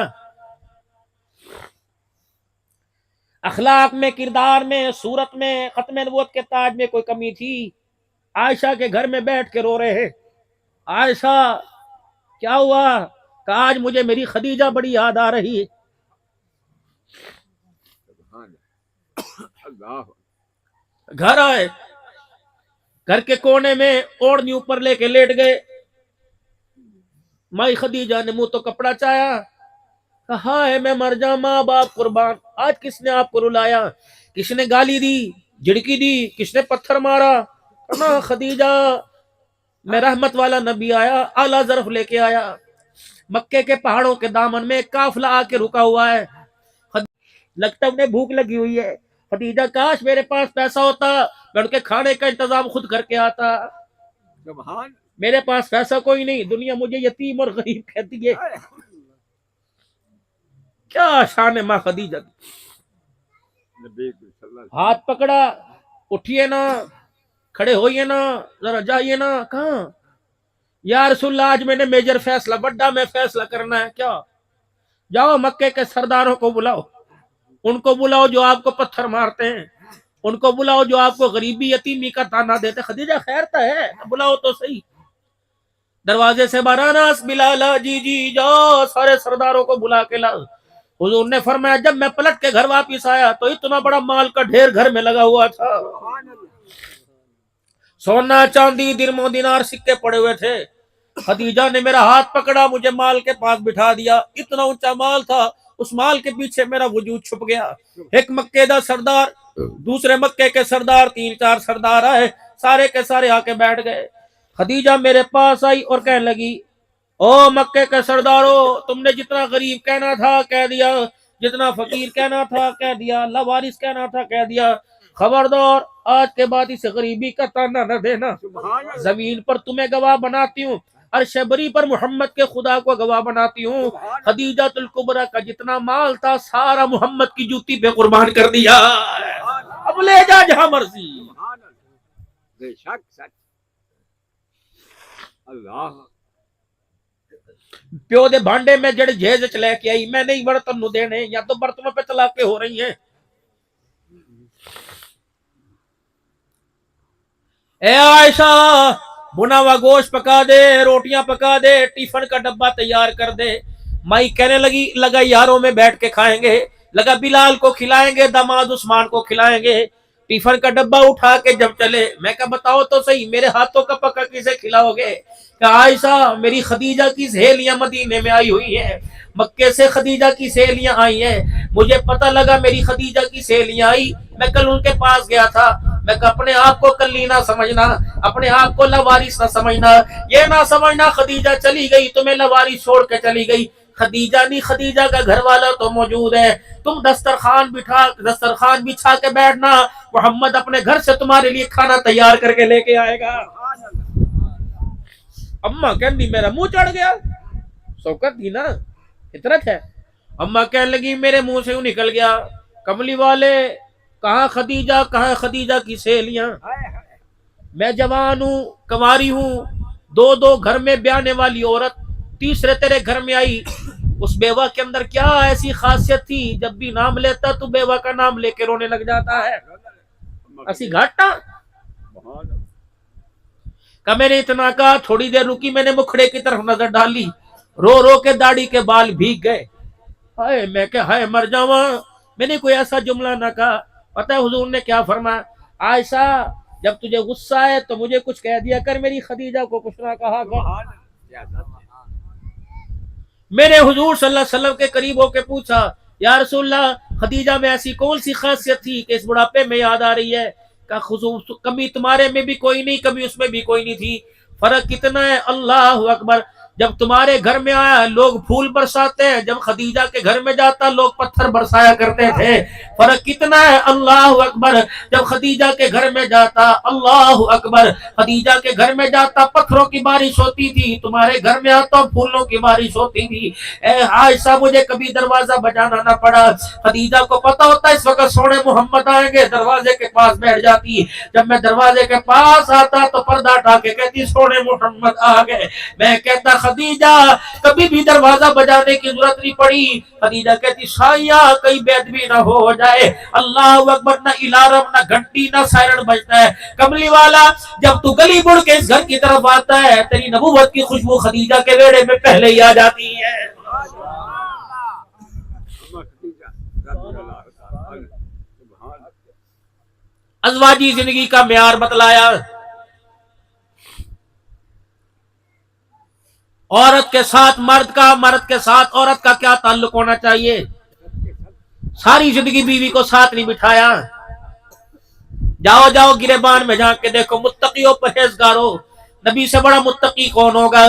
اخلاق میں, کردار میں, صورت میں, ختم نبوت کے تاج میں کوئی کمی تھی؟ عائشہ کے گھر میں بیٹھ کے رو رہے ہیں. عائشہ کیا ہوا؟ کہ آج مجھے میری خدیجہ بڑی یاد آ رہی ہے. گھر آئے, گھر کے کونے میں اوڑھنی اوپر لے کے لیٹ گئے. مائی خدیجہ نے منہ تو کپڑا چایا, کہا ہے میں مر جا ماں باپ قربان, آج کس نے آپ کو رلایا؟ کس نے گالی دی, جھڑکی دی, کس نے پتھر مارا؟ کہا خدیجہ میں رحمت والا نبی آیا, اعلیٰ ظرف لے کے آیا. مکے کے پہاڑوں کے دامن میں قافلہ آ کے رکا ہوا ہے, لگتا انہیں بھوک لگی ہوئی ہے. خدیجہ کاش میرے پاس پیسہ ہوتا, میں ان کے کھانے کا انتظام خود کر کے آتا. میرے پاس پیسہ کوئی نہیں, دنیا مجھے یتیم اور غریب کہتی ہے. کیا شان ہے ماں خدیجہ کی. ہاتھ پکڑا, اٹھیے نا, کھڑے ہوئیے نا, ذرا جائیے نا. کہاں؟ یا رسول اللہ آج میں نے میجر فیصلہ, بڑا میں فیصلہ کرنا ہے. کیا؟ جاؤ مکے کے سرداروں کو بلاؤ, ان کو بلاؤ جو آپ کو پتھر مارتے ہیں, ان کو بلاؤ جو آپ کو غریبی یتیمی کا تانا دیتے. خدیجہ خیر تو ہے, بلاؤ تو صحیح. دروازے سے باراناس بلالا جی جی جاؤ, سارے سرداروں کو بلا کے لاؤ. حضور نے فرمایا جب میں پلٹ کے گھر واپس آیا تو اتنا بڑا مال کا ڈھیر گھر میں لگا ہوا تھا, سونا چاندی درم و دینار سکے پڑے ہوئے تھے. خدیجہ نے میرا ہاتھ پکڑا, مجھے مال کے پاس بٹھا دیا. اتنا اونچا مال تھا, اس مال کے پیچھے میرا وجود چھپ گیا. ایک مکے دا سردار, دوسرے مکے کے سردار, 3-4 سردار آئے, سارے کے سارے آ کے بیٹھ گئے. خدیجہ میرے پاس آئی اور کہنے لگی او مکے کے سردارو, تم نے جتنا غریب کہنا تھا کہہ دیا, جتنا فقیر کہنا تھا کہہ دیا, لاوارث کہنا تھا کہہ دیا. خبردار آج کے بعد اس غریبی کا تانا نہ دینا. زمین پر تمہیں گواہ بناتی ہوں, عرش بری پر محمد کے خدا کو گواہ بناتی ہوں. خدیجہ الکبریٰ کا جتنا مال تھا سارا محمد کی جوتی پہ قربان کر دیا. اب لے جا جہاں مرضی. بے شک سچ. اللہ پیو دے بھانڈے میں جڑ جھیز چ لے کے آئی, میں نہیں برتن نو دینے, یا تو برتنوں پہ طلاقیں ہو رہی ہیں. اے عائشہ بنا ہوا گوشت پکا دے, روٹیاں پکا دے, ٹیفن کا ڈبہ تیار کر دے. مائی کہنے لگا یاروں میں بیٹھ کے کھائیں گے, لگا بلال کو کھلائیں گے, داماد عثمان کو کھلائیں گے. ٹیفن کا ڈبہ اٹھا کے جب چلے, میں کہا بتاؤ تو صحیح میرے ہاتھوں کا پکا کسے کھلاؤ گے؟ کہ عائشہ میری خدیجہ کی سہیلیاں مدینے میں آئی ہوئی ہیں, مکے سے خدیجہ کی سہیلیاں آئی ہیں. مجھے پتہ لگا میری خدیجہ کی سہیلیاں آئی, میں کل ان کے پاس گیا تھا. میں کہا اپنے آپ کو کلی نہ سمجھنا, اپنے آپ کو لاوارث نہ سمجھنا, یہ نہ سمجھنا خدیجہ چلی گئی تمہیں لاوارث چھوڑ کے چلی گئی. خدیجہ نہیں, خدیجہ کا گھر والا تو موجود ہے. تم دسترخوان بچھا کے بیٹھنا, محمد اپنے گھر سے تمہارے لیے کھانا تیار کر کے لے کے آئے گا. اماں کہندی میرا منہ چڑھ گیا, شوکت تھی نا, فطرت ہے. اما کہنے لگی میرے منہ سے یوں نکل گیا کملی والے کہاں خدیجہ کی سہیلیاں. میں جوان ہوں کنواری ہوں دو گھر میں بیانے والی عورت تیسرے تیرے گھر میں آئی. اس بیوہ کے اندر کیا ایسی خاصیت تھی جب بھی نام لیتا تو بیوہ کا نام لے کے رونے لگ جاتا ہے. اسی گھاٹا کہ میں نے اتنا کہا تھوڑی دیر رکی میں نے مکھڑے کی طرف نظر ڈالی رو رو کے داڑھی کے بال بھیگ گئے. ہائے میں کہ ہائے مر جاواں. میں نے کوئی ایسا جملہ نہ کہا. پتہ ہے حضور نے کیا فرمایا عائشہ جب تجھے غصہ ہے تو مجھے کچھ کہہ دیا کر میری خدیجہ کو کچھ نہ کہا کر. میں نے حضور صلی اللہ علیہ وسلم کے قریب ہو کے پوچھا یا رسول اللہ خدیجہ میں ایسی کون سی خاصیت تھی کہ اس بڑھاپے میں یاد آ رہی ہے کہ کبھی تمہارے میں بھی کوئی نہیں کبھی اس میں بھی کوئی نہیں تھی. فرق کتنا ہے اللہ اکبر. جب تمہارے گھر میں آیا لوگ پھول برساتے ہیں جب خدیجہ کے گھر میں جاتا لوگ پتھر برسایا کرتے تھے. فرق کتنا ہے اللہ اکبر. جب خدیجہ کے گھر میں جاتا اللہ اکبر خدیجہ کے گھر میں جاتا پتھروں کی بارش ہوتی تھی تمہارے گھر میں آتا پھولوں کی بارش ہوتی تھی. اے عائشہ مجھے کبھی دروازہ بجانا نہ پڑا. خدیجہ کو پتا ہوتا اس وقت سونے محمد آئیں گے دروازے کے پاس بیٹھ جاتی. جب میں دروازے کے پاس آتا تو پردہ اٹھا کے کہتی سونے محمد آ گئے. میں کہتا خدیجہ کبھی بھی دروازہ بجانے کی ضرورت نہیں پڑی. خدیجہ کہتی شایا کہیں بے ادبی نہ ہو جائے. اللہ اکبر. نہ الارم نہ گھنٹی نہ سائرن بجتا ہے. کملی والا جب تو گلی مڑ کے اس گھر کی طرف آتا ہے تیری نبوت کی خوشبو خدیجہ کے ویڑے میں پہلے ہی آ جاتی ہے. ازواجی زندگی کا معیار بتلایا. عورت کے ساتھ مرد کا مرد کے ساتھ عورت کا کیا تعلق ہونا چاہیے. ساری زندگی بیوی کو ساتھ نہیں بٹھایا. جاؤ گریبان میں جا کے دیکھو متقیوں پرہیزگارو نبی سے بڑا متقی کون ہوگا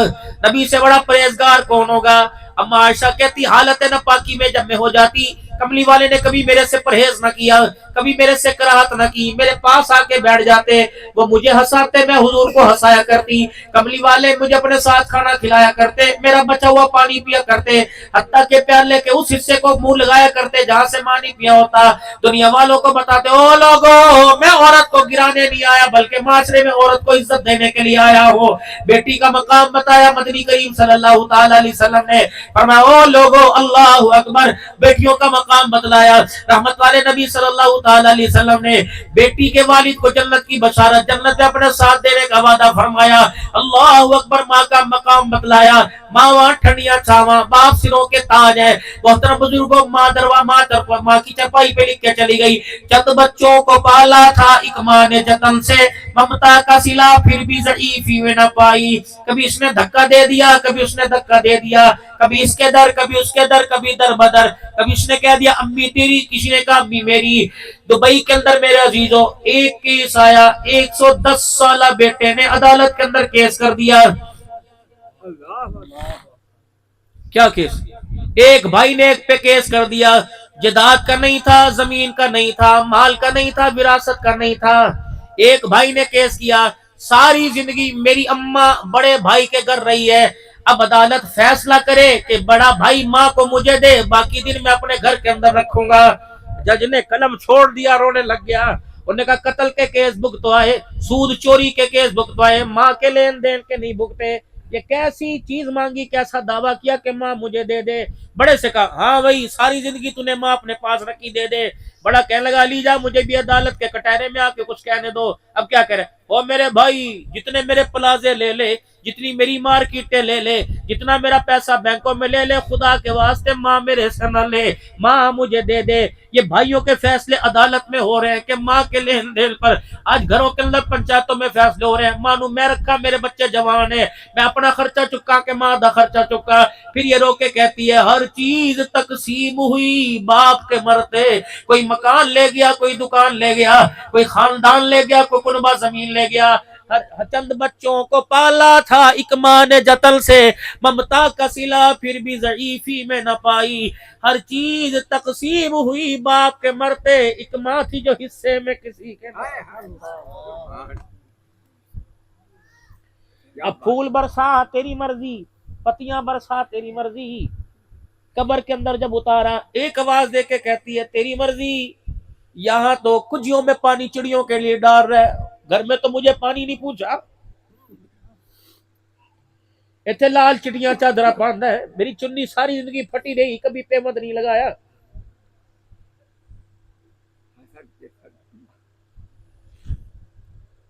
نبی سے بڑا پرہیزگار کون ہوگا. اما عائشہ کہتی حالت ناپاکی میں جب میں ہو جاتی کملی والے نے کبھی میرے سے پرہیز نہ کیا کبھی میرے سے کراہت نہ کی. میرے پاس آ کے بیٹھ جاتے وہ مجھے ہنساتے میں حضور کو ہنسایا کرتی. کملی والے مجھے اپنے ساتھ کھانا کھلایا کرتے میرا بچا ہوا پانی پیا کرتے حتیٰ کہ پیالے کے اس حصے کو منہ لگایا کرتے جہاں سے پانی نہیں پیا ہوتا. دنیا والوں کو بتاتے او لوگوں میں عورت کو گرانے نہیں آیا بلکہ معاشرے میں عورت کو عزت دینے کے لیے آیا ہوں. بیٹی کا مقام بتایا مدنی کریم صلی اللہ تعالی علیہ وسلم نے فرمایا او لوگوں اللہ اکبر. بیٹیوں کا مقام بتلایا. رحمت والے نبی صلی اللہ تعالی علیہ وسلم نے بیٹی کے والد کو جنت کی بشارت جنت میں اپنے ساتھ دینے کا وعدہ فرمایا. اللہ اکبر. ماں کا مقام بتلایا. ماں وہاں ٹھنڈیاں چھاواں باپ سروں کے تاج ہے. محترم بزرگوں ماں کی چپائی پہ لکھ کے چلی گئی چند بچوں کو پالا تھا ایک ماں نے جتن سے ممتا کا سلا پھر بھی ضعیفی میں نہ پائی. کبھی اس نے دھکا دے دیا کبھی اس نے دھکا دے دیا کبھی اس کے در کبھی اس کے در کبھی در بدر. کبھی اس نے کہہ دیا امی تیری کسی نے کہا امی میری. دبئی کے اندر میرے عزیزوں ایک کیس آیا 110 سالہ بیٹے نے عدالت کے اندر کیس کر دیا. کیا کیس ایک بھائی نے ایک پہ کیس کر دیا. جائیداد کا نہیں تھا زمین کا نہیں تھا مال کا نہیں تھا وراثت کا نہیں تھا. ایک بھائی نے کیس کیا ساری زندگی میری اماں بڑے بھائی کے گھر رہی ہے. اب عدالت فیصلہ کرے کہ بڑا بھائی ماں کو مجھے دے باقی دن میں اپنے گھر کے اندر رکھوں گا. جج نے قلم چھوڑ دیا رونے لگ گیا. انہوں نے کہا قتل کے کیس بھگتوائے سود چوری کے کیس بھگتوائے ماں کے لین دین کے نہیں بھگتے. یہ کیسی چیز مانگی کیسا دعویٰ کیا کہ ماں مجھے دے دے. بڑے سے کہا ہاں بھائی ساری زندگی تو نے ماں اپنے پاس رکھی دے دے. بڑا کہنے لگا علی جا مجھے بھی عدالت کے کٹہرے میں آ کے کچھ کہنے دو. اب کیا کرے او میرے بھائی جتنے میرے پلازے لے لے جتنی میری مارکیٹیں لے لے جتنا میرا پیسہ بینکوں میں لے لے خدا کے واسطے ماں میرے سے نہ لے ماں مجھے دے دے. یہ بھائیوں کے فیصلے عدالت میں ہو رہے ہیں کہ ماں کے لین دین پر. آج گھروں کے اندر پنچایتوں میں فیصلے ہو رہے ہیں مانو میں رکھا میرے بچے جوان ہیں میں اپنا خرچہ چکا کہ ماں دا خرچہ چکا. پھر یہ رو کے کہتی ہے ہر چیز تقسیم ہوئی باپ کے مرتے. کوئی مکان لے گیا کوئی دکان لے گیا کوئی خاندان لے گیا کوئی کنبہ زمین لے گیا. چند بچوں کو پالا تھا ایک ماں نے جتن سے ممتا کا سلا پھر بھی ضعیفی میں نہ پائی. ہر چیز تقسیم ہوئی باپ کے مرتے ایک ماں تھی جو حصے میں کسی کے اب پھول برسا تیری مرضی پتیاں برسا تیری مرضی. قبر کے اندر جب اتارا ایک آواز دے کے کہتی ہے تیری مرضی، یہاں تو کجیوں میں پانی چڑیوں کے لیے ڈال رہا ہے، گھر میں تو مجھے پانی نہیں پوچھا، اتنے لال چٹیاں چادرا پاندہ ہے، میری چنی ساری زندگی پھٹی رہی، کبھی پیمنٹ نہیں لگایا۔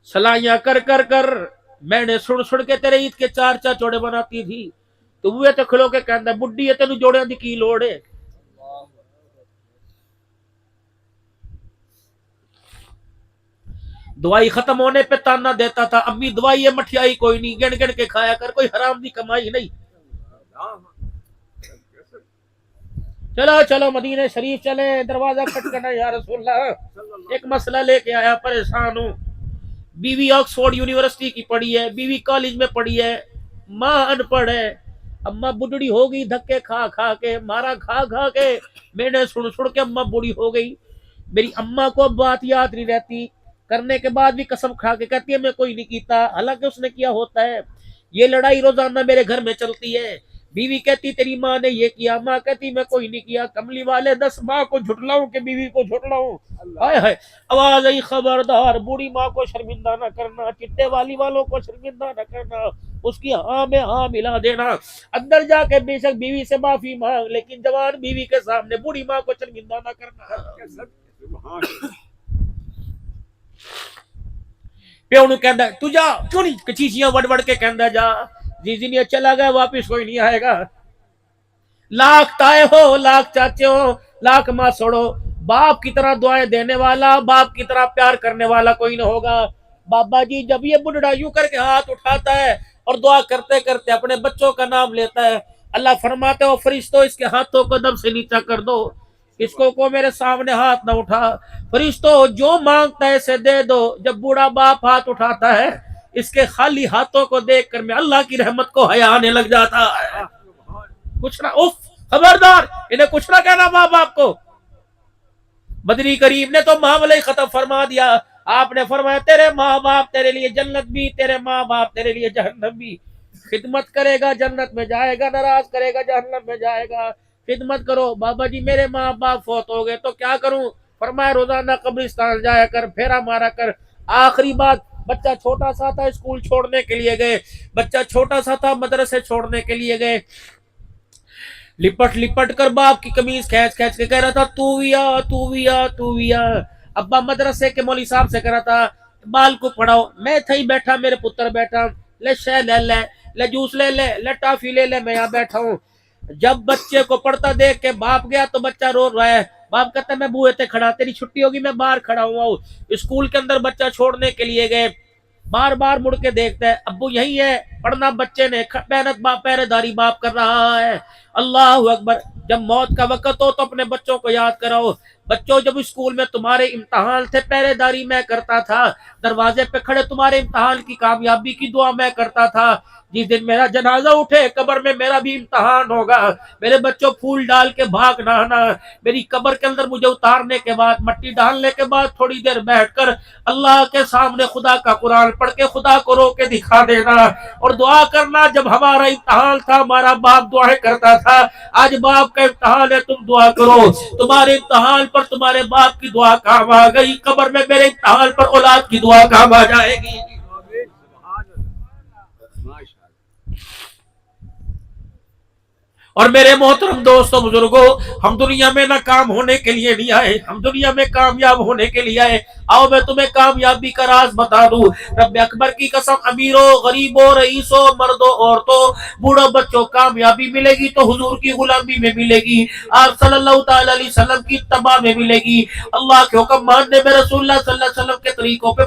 سلائیاں کر کر کر میں نے سن کے تیرے عید کے 4 جوڑے بناتی تھی، تو وہ تے کھلو کے کہندا بڈھی ہے تینوں جوڑیاں دی کی لوڑ ہے۔ دوائی ختم ہونے پہ تانا دیتا تھا، امی دوائی ہے مٹھیائی کوئی نہیں، گن گن کے کھایا کر، کوئی حرام دی کمائی نہیں۔ چلو چلو مدینہ شریف چلیں، دروازہ کھٹکھٹا یا رسول اللہ، ایک مسئلہ لے کے آیا، پریشان ہوں۔ بیوی آکسفورڈ یونیورسٹی کی پڑھی ہے، بیوی کالج میں پڑھی ہے، ماں ان پڑھ ہے، اماں بڈڑی ہو گئی دھکے کھا کھا کے، مارا کھا کھا کے، میں نے سن کے اماں بوڑھی ہو گئی۔ میری اماں کو بات یاد نہیں رہتی، کرنے کے بعد بھی قسم کھا کے کہتی ہے میں کوئی نہیں کیتا، حالانکہ اس نے کیا ہوتا ہے۔ یہ لڑائی روزانہ میرے گھر میں چلتی ہے، بیوی کہتی تیری ماں نے یہ کیا، ماں کہتی میں کوئی نہیں کیا، کملی والے 10 ماں کو جھٹلاؤں کہ بیوی کو جھٹلاؤں۔ ہائے ہائے، آواز آئی خبردار، بوڑھی ماں کو شرمندہ نہ کرنا، چٹے والی والوں کو شرمندہ نہ کرنا، اس کی ہاں میں ہاں ملا دینا، اندر جا کے بے شک بیوی سے معافی مانگ، لیکن جوان بیوی کے سامنے بوڑھی ماں کو شرمندہ نہ کرنا۔ پیو نو کہندا تو جا، کیوں نہیں کچیچیاں وڑ وڑ کے کہندا جا، جی نہیں چلا گیا واپس کوئی نہیں آئے گا۔ لاکھ تائے ہو، لاکھ چاچے ہو، لاکھ ماں سوڑو، باپ کی طرح دعائیں دینے والا، باپ کی طرح پیار کرنے والا کوئی نہ ہوگا۔ بابا جی جب یہ بڈھڑا یوں کر کے ہاتھ اٹھاتا ہے اور دعا کرتے کرتے اپنے بچوں کا نام لیتا ہے، اللہ فرماتے ہو فرشتوں اس کے ہاتھوں کو دم سے نیچا کر دو، اس کو میرے سامنے ہاتھ نہ اٹھا، فرشتوں جو مانگتا ہے اسے دے دو۔ جب بوڑھا باپ ہاتھ اٹھاتا ہے اس کے خالی ہاتھوں کو دیکھ کر میں اللہ کی رحمت کو حیا آنے لگ جاتا ہے۔ کچھ نہ اف، خبردار انہیں کچھ نہ کہنا ماں باپ کو۔ مدنی کریم نے تو معاملہ ہی ختم فرما دیا، آپ نے فرمایا تیرے ماں باپ تیرے لیے جنت بھی، تیرے ماں باپ تیرے لیے جہنم بھی، خدمت کرے گا جنت میں جائے گا، ناراض کرے گا جہنم میں جائے گا۔ خدمت کرو، بابا جی میرے ماں باپ فوت ہو گئے تو کیا کروں؟ فرمایا روزانہ قبرستان جایا کر، پھیرا مارا کر۔ آخری بات، بچہ چھوٹا سا تھا اسکول چھوڑنے کے لیے گئے، بچہ چھوٹا سا تھا مدرسے چھوڑنے کے لیے گئے، لپٹ لپٹ کر باپ کی قمیض کھینچ کھینچ کے کہہ رہا تھا تو بھی آ تو بھی آ تو بھی آ۔ ابا مدرسے کے مولوی صاحب سے کہہ رہا تھا بال کو پڑھاؤ، میں تھا ہی بیٹھا، میرے پتر بیٹھا، لے شے لے لے، لے جوس لے لے، لے ٹافی لے لے، میں یہاں بیٹھا ہوں۔ جب بچے کو پڑھتا دیکھ کے باپ گیا تو بچہ رو رہا ہے، باپ کہتا ہے میں بوئے تے کھڑا، تیری چھٹی ہوگی میں باہر کھڑا ہوا ہوں۔ اسکول کے اندر بچہ چھوڑنے کے لیے گئے، بار بار مڑ کے دیکھتا ہے ابو یہی ہے، پڑھنا بچے نے، محنت باپ پہرے داری باپ کر رہا ہے۔ اللہ اکبر، جب موت کا وقت ہو تو اپنے بچوں کو یاد کراؤ۔ بچوں جب اسکول میں تمہارے امتحان تھے پہرے داری میں کرتا تھا، دروازے پہ کھڑے تمہارے امتحان کی کامیابی کی دعا میں کرتا تھا۔ جس دن میرا جنازہ اٹھے قبر میں میرا بھی امتحان ہوگا، میرے بچوں پھول ڈال کے بھاگ نہ آنا، میری قبر کے اندر مجھے اتارنے کے بعد مٹی ڈالنے کے بعد تھوڑی دیر بیٹھ کر اللہ کے سامنے خدا کا قرآن پڑھ کے خدا کو رو کے دکھا دینا اور دعا کرنا۔ جب ہمارا امتحان تھا ہمارا باپ دعائیں کرتا تھا، آج باپ کا امتحان ہے تم دعا کرو۔ تمہارے امتحان پر تمہارے باپ کی دعا کام آ گئی، قبر میں میرے امتحان پر اولاد کی دعا کام آ جائے گی۔ اور میرے محترم دوستوں بزرگوں، ہم دنیا میں ناکام ہونے کے لیے نہیں آئے، ہم دنیا میں کامیاب ہونے کے لیے آئے۔ آؤ میں تمہیں کامیابی کا راز بتا دوں۔ رب اکبر کی قسم، امیروں غریبوں رئیسوں مردوں عورتوں بوڑھوں بچوں، کامیابی ملے گی تو حضور کی غلامی میں ملے گی، آپ صلی اللہ تعالی علیہ وسلم کی اتباع میں ملے گی، اللہ کے حکم ماننے میں، رسول اللہ صلی اللہ علیہ وسلم کے طریقوں کو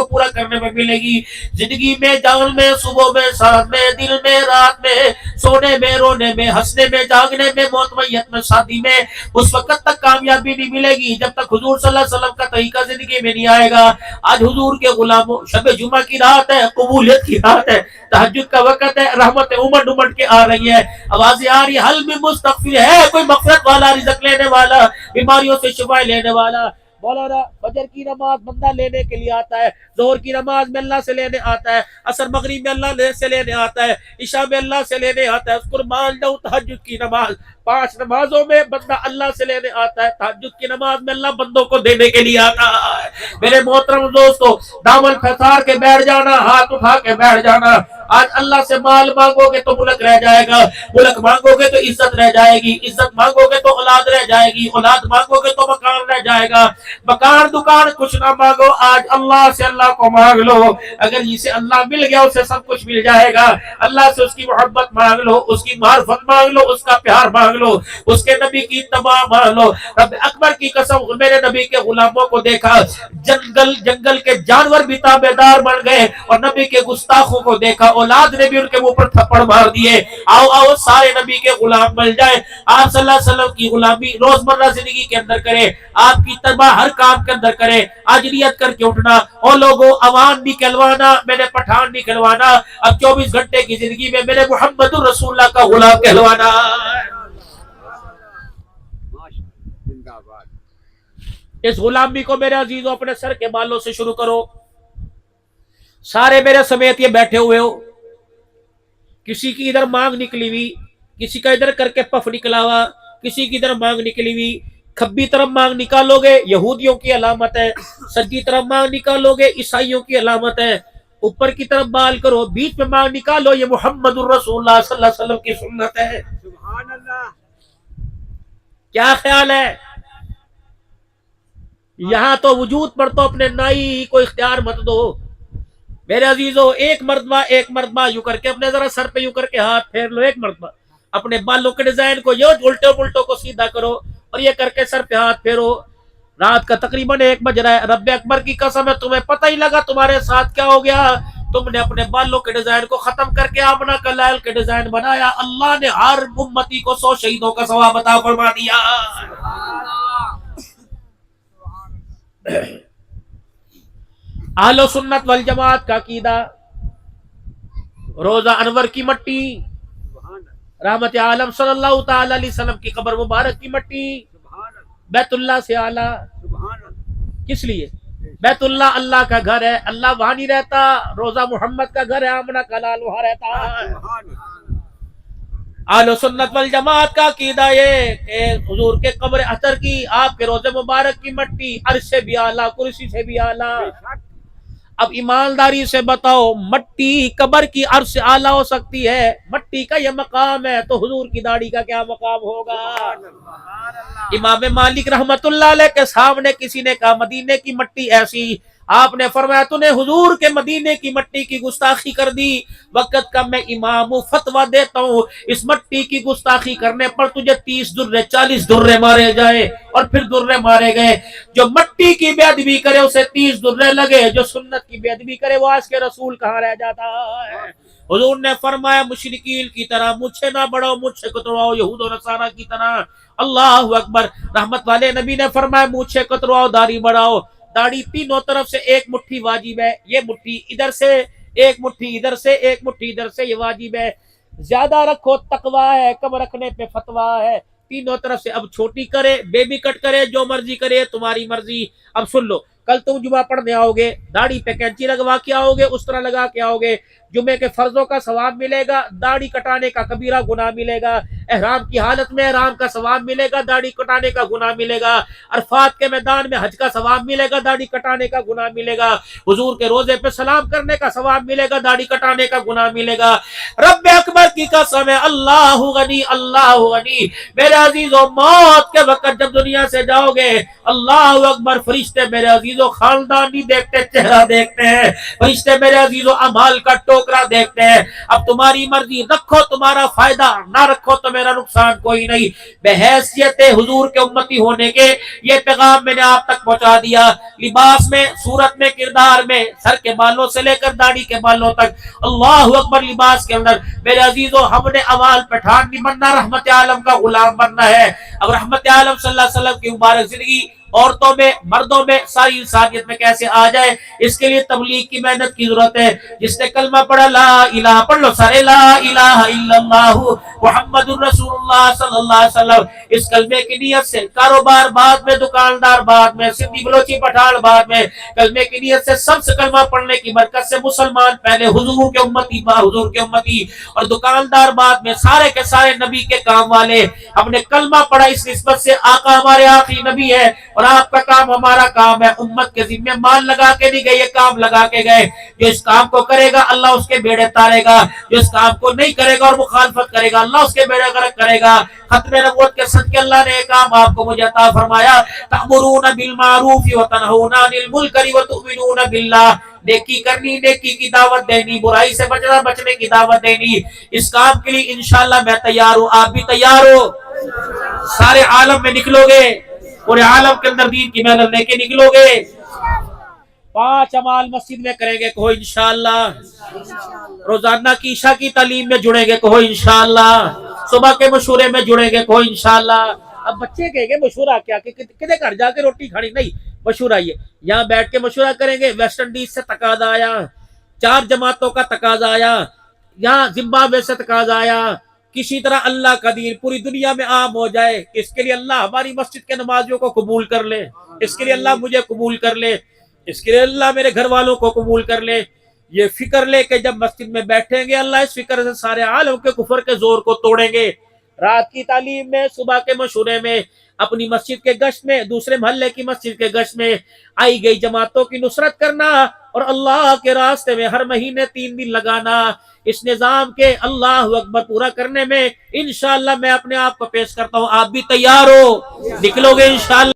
پورا کرنے میں ملے گی۔ زندگی میں، جان میں، صبح میں، شام میں، دل میں، رات میں، سونے میں، رونے میں، ہنسنے میں، جاگنے میں، موت میت میں، شادی میں، اس وقت تک کامیابی نہیں ملے گی جب تک حضور صلی اللہ علیہ وسلم کا طریقہ زندگی میں نہیں آئے گا۔ آج حضور کے غلاموں، شب جمعہ کی رات ہے، قبولیت کی رات ہے، تہجد کا وقت ہے، رحمتیں امڑ امڑ کے آ رہی ہے، آوازیں آ رہی ہے، حل میں مستغفر ہے کوئی مغفرت والا، رزق لینے والا، بیماریوں سے شفا لینے والا۔ مولانا فجر کی نماز بندہ لینے کے لیے آتا ہے، ظہر کی نماز میں اللہ سے لینے آتا ہے، عصر مغرب میں اللہ سے لینے آتا ہے، عشاء میں اللہ سے لینے آتا ہے، قربان جاؤں تہجد کی نماز 5 نمازوں میں بندہ اللہ سے لینے آتا ہے، تہجد کی نماز میں اللہ بندوں کو دینے کے لیے آتا ہے۔ میرے محترم دوستو، دامن پھیسار کے بیٹھ جانا، ہاتھ اٹھا کے بیٹھ جانا۔ آج اللہ سے مال مانگو گے تو ملک رہ جائے گا، ملک مانگو گے تو عزت رہ جائے گی، عزت مانگو گے تو اولاد رہ جائے گی، اولاد مانگو گے تو مکان رہ جائے گا، مکان دکان کچھ نہ مانگو، آج اللہ سے اللہ کو مانگ لو۔ اگر جسے اللہ مل گیا اسے سب کچھ مل جائے گا۔ اللہ سے اس کی محبت مانگ لو، اس کی معرفت مانگ لو، اس کا پیار مانگ لو، اس کے نبی کی اتباع مانگ لو۔ رب اکبر کی قسم، میرے نبی کے غلاموں کو دیکھا، جنگل کے جانور بھی تابعدار بن گئے، اور نبی کے گستاخوں کو دیکھا، اولاد نے بھی ان کے منہ پر تھپڑ مار دیے۔ آؤ سارے نبی کے غلام بن جائیں، آپ صلی اللہ علیہ وسلم کی غلامی روزمرہ زندگی کے اندر کریں، آپ کی اتباع ہر کام کے اندر کریں، آجریت کر کے اٹھنا۔ اور لوگوں عوام نکلوانا، میں نے پٹھان نکلوانا، اب 24 گھنٹے کی زندگی میں میرے محمد الرسول اللہ کا غلام کہلوانا۔ زندہ باد۔ اس غلامی کو میرے عزیزوں اپنے سر کے بالوں سے شروع کرو۔ سارے میرے سمیت یہ بیٹھے ہوئے ہو، کسی کی ادھر مانگ نکلی ہوئی، کسی کا ادھر کر کے پف نکلا ہوا، کسی کی ادھر مانگ نکلی ہوئی۔ کھبی طرف مانگ نکالو گے یہودیوں کی علامت ہے، سجی طرف مانگ نکالو گے عیسائیوں کی علامت ہے، اوپر کی طرف بال کرو، بیچ میں مانگ نکالو، یہ محمد الرسول اللہ صلی اللہ علیہ وسلم کی سنت ہے۔ سبحان اللہ۔ کیا خیال ہے؟ یہاں تو وجود پر تو اپنے نائی کو اختیار مت دو میرے عزیزو۔ ایک مرتبہ یوں کر کے اپنے ذرا سر پہ یوں کر کے ہاتھ پھیر لو، ایک مرتبہ اپنے بالوں کے ڈیزائن کو یہ الٹے پلٹوں کو سیدھا کرو، اور یہ کر کے سر پہ ہاتھ پھیرو۔ رات کا تقریباً 1 بج رہا ہے، رب اکبر کی قسم ہے تمہیں پتہ ہی لگا تمہارے ساتھ کیا ہو گیا۔ تم نے اپنے بالوں کے ڈیزائن کو ختم کر کے آمنہ کا لائل کے ڈیزائن بنایا، اللہ نے ہر امتی کو 100 شہیدوں کا ثواب عطا فرما دیا۔ اہل سنت والجماعت کا عقیدہ، روزہ انور کی مٹی، رحمت عالم صلی اللہ تعالی علیہ وسلم کی قبر مبارک کی مٹی، بیت اللہ سے اعلیٰ۔ کس لیے؟ بیت اللہ اللہ کا گھر ہے، اللہ وہاں نہیں رہتا، روزہ محمد کا گھر ہے، آمنہ کا لال وہاں رہتا ہے۔ اہل سنت والجماعت کا عقیدہ یہ کہ حضور کے قبر اثر کی، آپ کے روزے مبارک کی مٹی عرش سے بھی اعلیٰ، کرسی سے بھی اعلیٰ۔ اب ایمانداری سے بتاؤ، مٹی قبر کی عرش سے اعلیٰ ہو سکتی ہے، مٹی کا یہ مقام ہے، تو حضور کی داڑھی کا کیا مقام ہوگا؟ امام مالک رحمت اللہ علیہ کے سامنے کسی نے کہا مدینے کی مٹی ایسی، آپ نے فرمایا تو نے حضور کے مدینے کی مٹی کی گستاخی کر دی، وقت کا میں امام ہوں، فتویٰ دیتا ہوں اس مٹی کی گستاخی کرنے پر تجھے 30 درے 40 درے مارے جائے، اور پھر درے مارے گئے۔ جو مٹی کی بے ادبی کرے اسے 30 درے لگے، جو سنت کی بے ادبی کرے وہ آج کے رسول کہاں رہ جاتا ہے۔ حضور نے فرمایا مشرکین کی طرح مجھے نہ بڑھاؤ، مجھے کترواؤ یہود و نصارہ کی طرح۔ اللہ اکبر۔ رحمت والے نبی نے فرمایا مجھے کترواؤ، داڑھی بڑھاؤ۔ داڑھی تینوں طرف سے 1 مٹھی واجب ہے، یہ مٹھی ادھر سے، 1 مٹھی ادھر سے، 1 مٹھی ادھر سے، یہ واجب ہے۔ زیادہ رکھو تقویٰ ہے، کم رکھنے پہ فتویٰ ہے۔ تینوں طرف سے، اب چھوٹی کرے، بیبی کٹ کرے، جو مرضی کرے، تمہاری مرضی۔ اب سن لو، کل تم جمعہ پڑھنے آؤ گے، داڑھی پہ کینچی لگوا کے آؤ گے، اس طرح لگا کے آؤ گے، جمعے کے فرضوں کا ثواب ملے گا، داڑھی کٹانے کا کبیرہ گناہ ملے گا، احرام کی حالت میں احرام کا ثواب ملے گا، داڑھی کٹانے کا گناہ ملے گا، عرفات کے میدان میں حج کا ثواب ملے گا، داڑھی کٹانے کا گناہ ملے گا، حضور کے روزے پہ سلام کرنے کا ثواب ملے گا، داڑھی کٹانے کا گناہ ملے گا۔ رب اکبر کی قسم ہے، اللہ غنی، اللہ غنی۔ میرے عزیزو، موت کے وقت جب دنیا سے جاؤ گے، اللہ اکبر، فرشتے میرے عزیزو خاندان نہیں دیکھتے، چہرہ دیکھتے ہیں، فرشتے میرے عزیزو اعمال کا ٹوکرا دیکھتے ہیں۔ اب تمہاری مرضی، رکھو تمہارا فائدہ، نہ رکھو تو میرا نقصان کوئی نہیں۔ بحیثیت حضور کے امتی ہونے کے یہ پیغام میں نے آپ تک پہنچا دیا۔ لباس میں، صورت میں، کردار میں، سر کے بالوں سے لے کر داڑھی کے بالوں تک، اللہ اکبر، لباس کے اندر میرے عزیزو ہم نے اول پٹھان نہیں بننا، رحمت عالم کا غلام بننا ہے۔ اب رحمت عالم صلی اللہ علیہ وسلم کی مبارک زندگی عورتوں میں مردوں میں ساری انسانیت میں کیسے آ جائے، اس کے لیے تبلیغ کی محنت کی ضرورت ہے۔ جس نے کلمہ پڑھا لا الہ، پڑھ لو سارے لا الہ الا اللہ محمد الرسول اللہ صلی اللہ علیہ وسلم، اس کلمے کی نیت سے کاروبار بعد میں، دکاندار بعد میں، سندھی بلوچی پٹھان بعد میں، کلمے کی نیت سے سب سے کلمہ پڑھنے کی برکت سے مسلمان پہلے حضور کے امتی با حضور کے امتی، اور دکاندار بعد میں، سارے کے سارے نبی کے کام والے۔ ہم نے کلمہ پڑھا اس نسبت سے آقا ہمارے آخری نبی ہے، اور آپ کا کام ہمارا کام ہے، امت کے ذمہ مال لگا کے نہیں گئے، یہ کام لگا کے گئے۔ جو اس کام کو کرے گا اللہ اس کے بیڑے تارے گا، جو اس کام کو نہیں کرے گا اور مخالفت کرے گا اللہ اس کے بیڑے غرق کرے گا۔ ختم نبوت کے صدقے اللہ نے ایک کام آپ کو مجھے عطا فرمایا، تأمرون بالمعروف وتنہون عن المنکر وتؤمنون باللہ، نیکی کرنی، نیکی کی دعوت دینی، برائی سے بچنا، بچنے کی دعوت دینی۔ اس کام کے لیے انشاءاللہ میں تیار ہوں، آپ بھی تیار ہو؟ سارے عالم میں نکلو گے، پورے عالم کے اندر دین کی محنت لے کے نکلو گے؟ 5 اعمال مسجد میں کریں گے، کہو انشاءاللہ۔ روزانہ کی عشاء کی تعلیم میں جڑیں گے، کہو انشاءاللہ۔ صبح کے مشورے میں جڑیں گے، کہو انشاءاللہ۔ اب بچے کہیں گے مشورہ کیا، کہ کدے گھر جا کے روٹی کھانی؟ نہیں، مشورہ یہ یہاں بیٹھ کے مشورہ کریں گے۔ ویسٹ انڈیز سے تقاضا آیا، 4 جماعتوں کا تقاضا آیا، یہاں زمبابوے سے تقاضا آیا، کسی طرح اللہ کا دین پوری دنیا میں عام ہو جائے۔ اس کے لیے اللہ ہماری مسجد کے نمازیوں کو قبول کر لے، اس کے لیے اللہ مجھے قبول کر لے، اس کے لیے اللہ میرے گھر والوں کو قبول کر لے۔ یہ فکر لے کے جب مسجد میں بیٹھیں گے، اللہ اس فکر سے سارے عالم کے کفر کے زور کو توڑیں گے۔ رات کی تعلیم میں، صبح کے مشورے میں، اپنی مسجد کے گشت میں، دوسرے محلے کی مسجد کے گشت میں، آئی گئی جماعتوں کی نصرت کرنا، اور اللہ کے راستے میں ہر مہینے 3 دن لگانا۔ اس نظام کے اللہ اکبر پورا کرنے میں انشاءاللہ میں اپنے آپ کو پیش کرتا ہوں، آپ بھی تیار ہو؟ نکلو گے انشاءاللہ؟